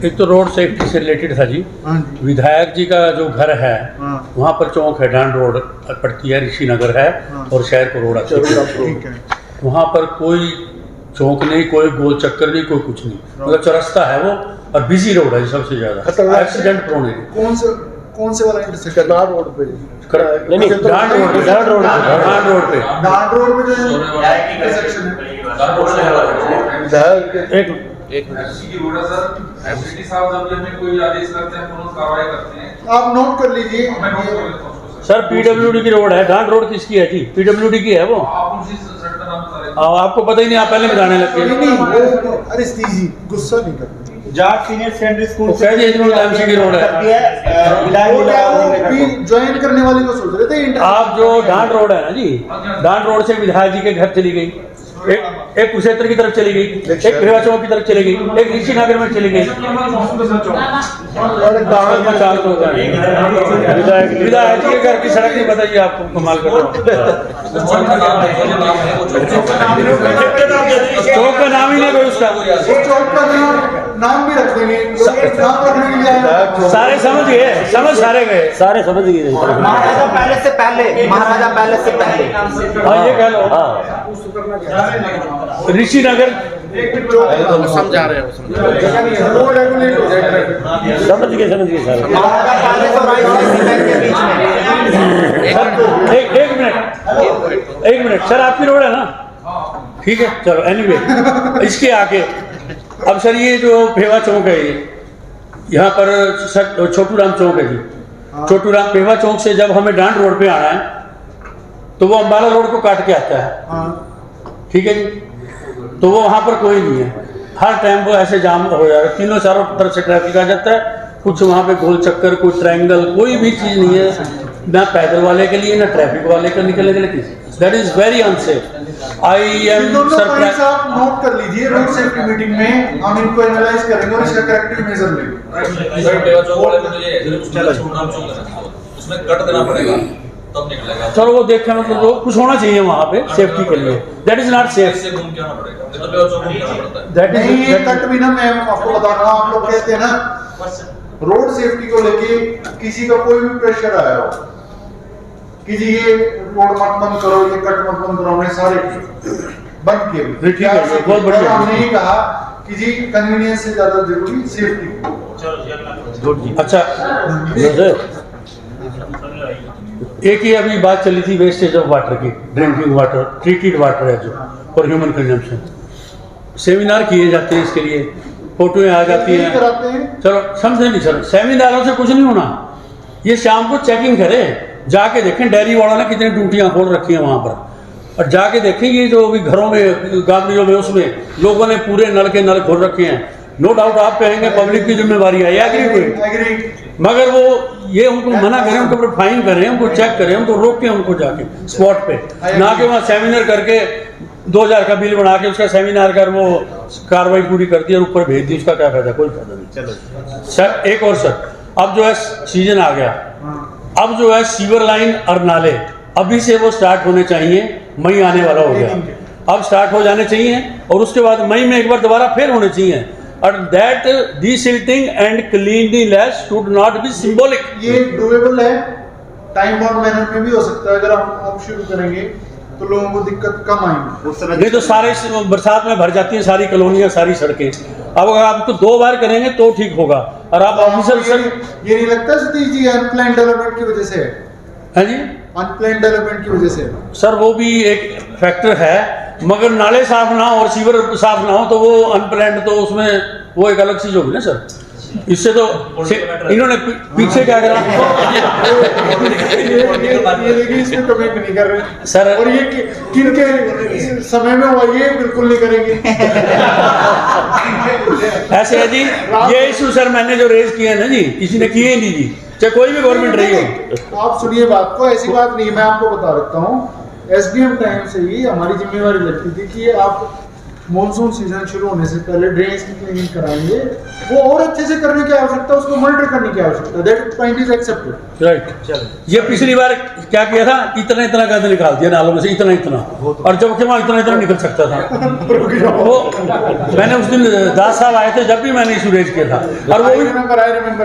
एक तो रोड सेफ्टी से रिलेटेड था जी। विधायक जी का जो घर है वहाँ पर चौक है, डांड रोड पड़ती है, ऋषि नगर है और शहर को रोड है। वहाँ पर कोई चौक नहीं, कोई गोल चक्कर नहीं, कोई कुछ नहीं, मतलब चौरस्ता है वो, और बिजी रोड है सबसे ज्यादा, एक्सीडेंट प्रोन है। कौन से वाला इंटरसेक्शन? करनाल रोड पे नहीं, डांड रोड पे डांड रोड पे जो इंटरसेक्शन है। एक रोड है सर, एसपी साहब जब भी हमें कोई आदेश करते हैं पुलिस कार्रवाई करते हैं, आप नोट कर लीजिए। सर पीडब्ल्यूडी की रोड है, डांड रोड किसकी है जी? पीडब्ल्यूडी की है वो। आपको पता ही नहीं, आप पहले बताने लगते हैं। अरे जी गुस्सा नहीं करते, जाट सीनियर सेकेंडरी स्कूल से एमसी की रोड है, ज्वाइन करने वाले को सोच रहे थे। आप जो डांड रोड है ना जी, डांड रोड से विधायक जी के घर चली गई, एक कुरुक्षेत्र की तरफ चली गई, एक भेवा चौक की तरफ चली गई, एक ऋषि नगर में चली गई। विधायक जी के घर की सड़क नहीं बताइए आपको, कमाल कर चौक का नाम ही नहीं कोई उसका, चौक का नाम भी रख देंगे, नाम रखने के लिए सारे समझ गए, सारे गए, सारे समझ गए। महाराजा पैलेस से पहले, महाराजा पैलेस से पहले, हाँ ये कह लो ऋषि नगर समझा रहे हो, समझ गए सर। एक मिनट सर, आपकी रोड है ना, ठीक है चलो। एनीवे इसके आगे अब सर ये जो भेवा चौक है, यहाँ पर सर छोटू राम चौक है जी। छोटू राम भेवा चौक से जब हमें डांड रोड पे आना है तो वो अम्बाला रोड को काट के आता है, ठीक है जी। तो वो वहाँ पर कोई नहीं है, हर टाइम वो ऐसे जाम हो जा रहा है, तीनों चारों तरफ से ट्रैफिक आ जाता है। कुछ वहाँ पे गोल चक्कर, कोई ट्रायंगल, कोई भी चीज़ नहीं है, ना पैदल वाले के लिए ना ट्रैफिक वाले के निकलने के लिए। That is very unsafe. I am surprise. आप नोट कर लीजिए, रोड सेफ्टी मीटिंग में हम इनको एनालाइज करेंगे और इसका करेक्टिव मेजर लेंगे। उसमें कट देना पड़ेगा तब निकलेगा। चलो वो देखें, मतलब वो कुछ होना चाहिए वहाँ पे सेफ्टी के लिए। That is not safe. नहीं कट भी ना, मैं आपको बता रहा हूँ, आप लोग कहते हैं ना रोड सेफ्टी को लेके किसी का कोई भी प्रेशर आया हो कि जी ये रोड मत बंद करो, ये कट मत बंद करो, हमने सारे बंद किए। बहुत बढ़िया। हमने ही कहा कि जी कन्वीनियंस से ज्यादा जरूरी सेफ्टी। अच्छा एक ही अभी बात चली थी वेस्टेज ऑफ वाटर की, ड्रिंकिंग वाटर, ट्रीटेड वाटर है जो फॉर ह्यूमन कंजम्पशन। सेमिनार किए जाते हैं इसके लिए, फोटोएं आ जाती हैं। चलो समझे नहीं सर, सेमिनारों से कुछ नहीं होना। ये शाम को चेकिंग करें, जाके देखें डेयरी वालों ने कितनी टूटियां खोल रखी हैं वहां पर, और जाके देखें ये जो भी घरों में गाड़ियों में उसमें लोगों ने पूरे नल के नल खोल रखे हैं। नो डाउट आप कहेंगे पब्लिक की जिम्मेवारी है, एग्री, मगर वो ये उनको मना करें, उनके ऊपर फाइन करें, उनको चेक करें, उनको रोकें, उनको जाके स्पॉट पे, ना कि वहाँ सेमिनार करके 2000 का बिल बना के उसका सेमिनार कर वो कार्रवाई पूरी कर दी और ऊपर भेज दी, उसका क्या फायदा? कोई फायदा नहीं। चलो सर, एक और सर, अब जो है सीजन आ गया, अब जो है सीवर लाइन और नाले अभी से वो स्टार्ट होने चाहिए, मई आने वाला हो गया, अब स्टार्ट हो जाने चाहिए, और उसके बाद मई में एक बार दोबारा फिर होने चाहिए। और that desilting and cleanliness should not be symbolic. ये डूएबल है, टाइम बाउंड मैनर में भी हो सकता है। अगर हम शुरू करेंगे तो लोगों को दिक्कत कम आएगी। नहीं तो सारे बरसात में भर जाती हैं सारी कॉलोनियां, सारी सड़कें। अब अगर आप तो 2 बार करेंगे तो ठीक होगा। और आप ऑफिसर ये नहीं लगता सतीश जी अनप्लान डेवलपमेंट की वजह से है? हाँ जी, अनप्लान डेवलपमेंट की वजह से सर वो भी एक फैक्टर है, मगर नाले साफ ना हो और सीवर साफ ना हो तो वो अनप्लान्ड, तो उसमें वो एक अलग चीज होगी ना सर। इससे तो इन्होंने पीछे क्या करा इसमें कमेंट नहीं कर रहे सर, और ये किन के समय में हुआ ये बिल्कुल नहीं करेंगे। ऐसे है जी, ये इशू सर मैंने जो रेज किए ना जी, किसी ने किए नहीं जी, चाहे कोई भी गवर्नमेंट रही हो। आप सुनिए बात को, ऐसी बात नहीं, मैं आपको बता देता हूँ, एसडीएम टाइम से ही हमारी जिम्मेवारी लगती थी कि आप मॉनसून सीजन शुरू होने से पहले ड्रेनेज की क्लीनिंग कराएंगे। वो और अच्छे से करने की आवश्यकता, उसको मॉनिटर करने की आवश्यकता, that point is accepted. Right. ये पिछली बार क्या किया था, इतना इतना गंद निकाल दिया नालों में से, इतना इतना, और जबकि वहाँ इतना इतना निकल सकता था। वो मैंने उस दिन दास साहब आए थे जब भी मैंने इशू रेज किया था, और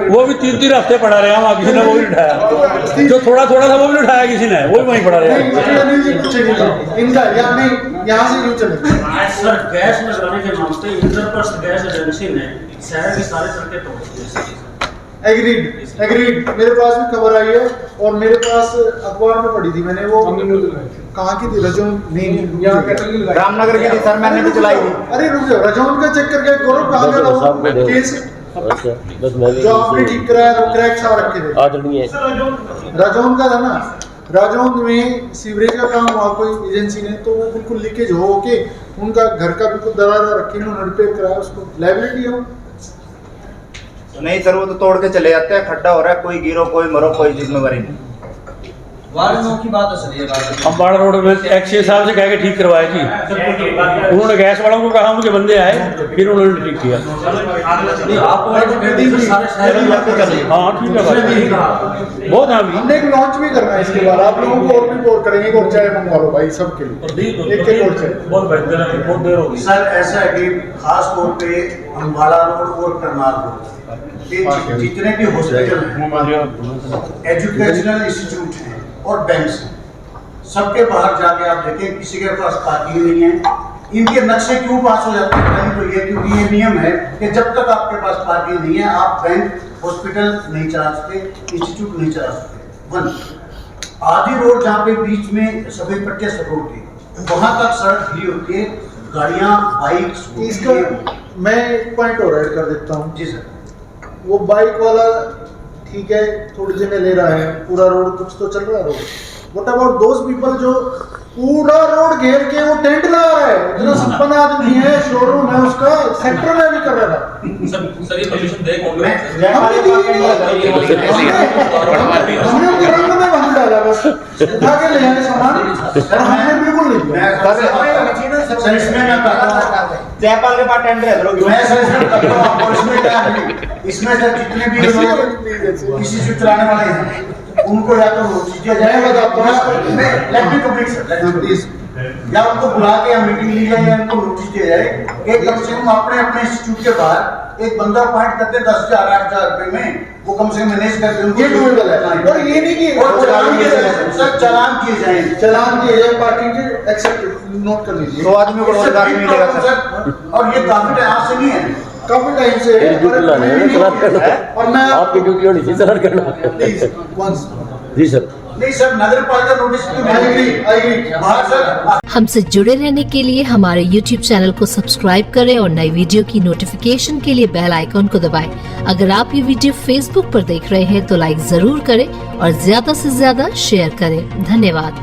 वो भी 3-3 हफ्ते पढ़ा रहे हैं वहाँ, किसी ने वो भी उठाया, जो थोड़ा थोड़ा था वो भी उठाया किसी ने, वो भी वहीं पढ़ा रहे हैं। इनका यहाँ से यूँ चले गैस लगाने के नाम पे इंद्रप्रस्थ गैस एजेंसी ने शहर की सारी सड़कें तोड़ दी। एग्रीड, मेरे पास भी खबर आई है, और मेरे पास अखबार में पढ़ी थी मैंने, वो कहाँ की थी, रजौन नहीं, यहाँ रामनगर की थी सर, मैंने भी चलाई थी। अरे रुक जाओ, रजौन का चेक करके गौरव कहाँ गया केस जो आपने ठीक कराया था, क्रैक्स आ रखे थे, रजौन का था ना। राजौंद में सीवरेज का काम हुआ कोई एजेंसी ने, तो वो बिल्कुल लीकेज हो के उनका घर का बिल्कुल दरवाजा रखे, उन्होंने रिपेयर कराया, उसको लायबिलिटी हो। नहीं सर, वो तो तोड़ के चले जाते हैं, खड्डा हो रहा है, कोई गिरो कोई मरो, कोई जिम्मेवारी नहीं। की बात है सर, ये बात अब बाड़ा रोड में एक्स साहब से कह के ठीक करवाया जी, उन्होंने गैस वालों को कहा, उनके बंदे आए, फिर उन्होंने ठीक किया। हाँ ठीक है, बहुत हमने एक लॉन्च भी करना है इसके बाद, आप लोगों को और भी बोर करेंगे, और चाय मंगवा लो भाई सबके लिए, एक और चाय। बहुत बेहतर है, बहुत देर होगी सर। ऐसा है कि खास तौर पे अम्बाड़ा रोड और करनाल रोड, जितने भी हॉस्पिटल हैं, एजुकेशनल इंस्टीट्यूट हैं और बैंक्स हैं, सबके बाहर जाके आप देखें किसी के पास पार्किंग नहीं है। इनके नक्शे क्यों पास हो जाते हैं? तो ये क्योंकि ये नियम है कि जब तक आपके पास पार्किंग नहीं है आप बैंक, हॉस्पिटल नहीं चला सकते, इंस्टीट्यूट नहीं चला सकते। 1 आधी रोड जहाँ पे बीच में सफेद पट्टियां सब होती है, वहां तक सड़क फ्री होती है, गाड़ियां, बाइक। इसका मैं एक पॉइंट और ऐड कर देता हूँ जी सर। वो बाइक वाला ठीक है, थोड़ी जगह ले रहा है, पूरा रोड कुछ तो चल रहा है road. What about those people जो पूरा रोड घेर के वो टेंट लगा रहा है, इतना संपन्न आदमी है, शोरूम है उसका, सेक्टर में भी कर रहा था। सर ये परमिशन देख होंगे, हमने उनके रंग में बंद डाला, बस उठा के ले आए सामान, हमने बिल्कुल नहीं किया। सर इसमें मैं जयपाल के पास टेंडर है, मैं सर इसमें करता हूँ, आपको इसमें क्या है, इसमें सर जितने भी किसी से चलाने वाले हैं उनको या तो नोटिस दिया जाए, या उनको बुला के या मीटिंग ली जाए या उनको नोटिस दिया जाए कि कम से कम अपने अपने इंस्टीट्यूट के बाहर एक बंदा अपॉइंट करते 10,000 8,000 रुपए में, वो कम से कम मैनेज करके उनको, ये डूबेबल है। और ये नहीं कि चलान किए जाए, सर चलान किए जाए, पार्किंग के एक्सेप्ट नोट कर लीजिए, 2 आदमी को रोजगार मिलेगा सर। और ये काफी टाइम से नहीं है, काफी टाइम से फिर ड्यूटी लाने हैं ना, चलान करना। और मैं आपकी ड्यूटी होनी चाहिए चलान करना। प्लीज वंस जी सर। नहीं सर, नगर पालिका नोटिस बाहर सर। हमसे जुड़े रहने के लिए हमारे YouTube चैनल को सब्सक्राइब करें और नई वीडियो की नोटिफिकेशन के लिए बेल आइकॉन को दबाएं। अगर आप ये वीडियो Facebook पर देख रहे हैं तो लाइक जरूर करें और ज्यादा से ज्यादा शेयर करें। धन्यवाद।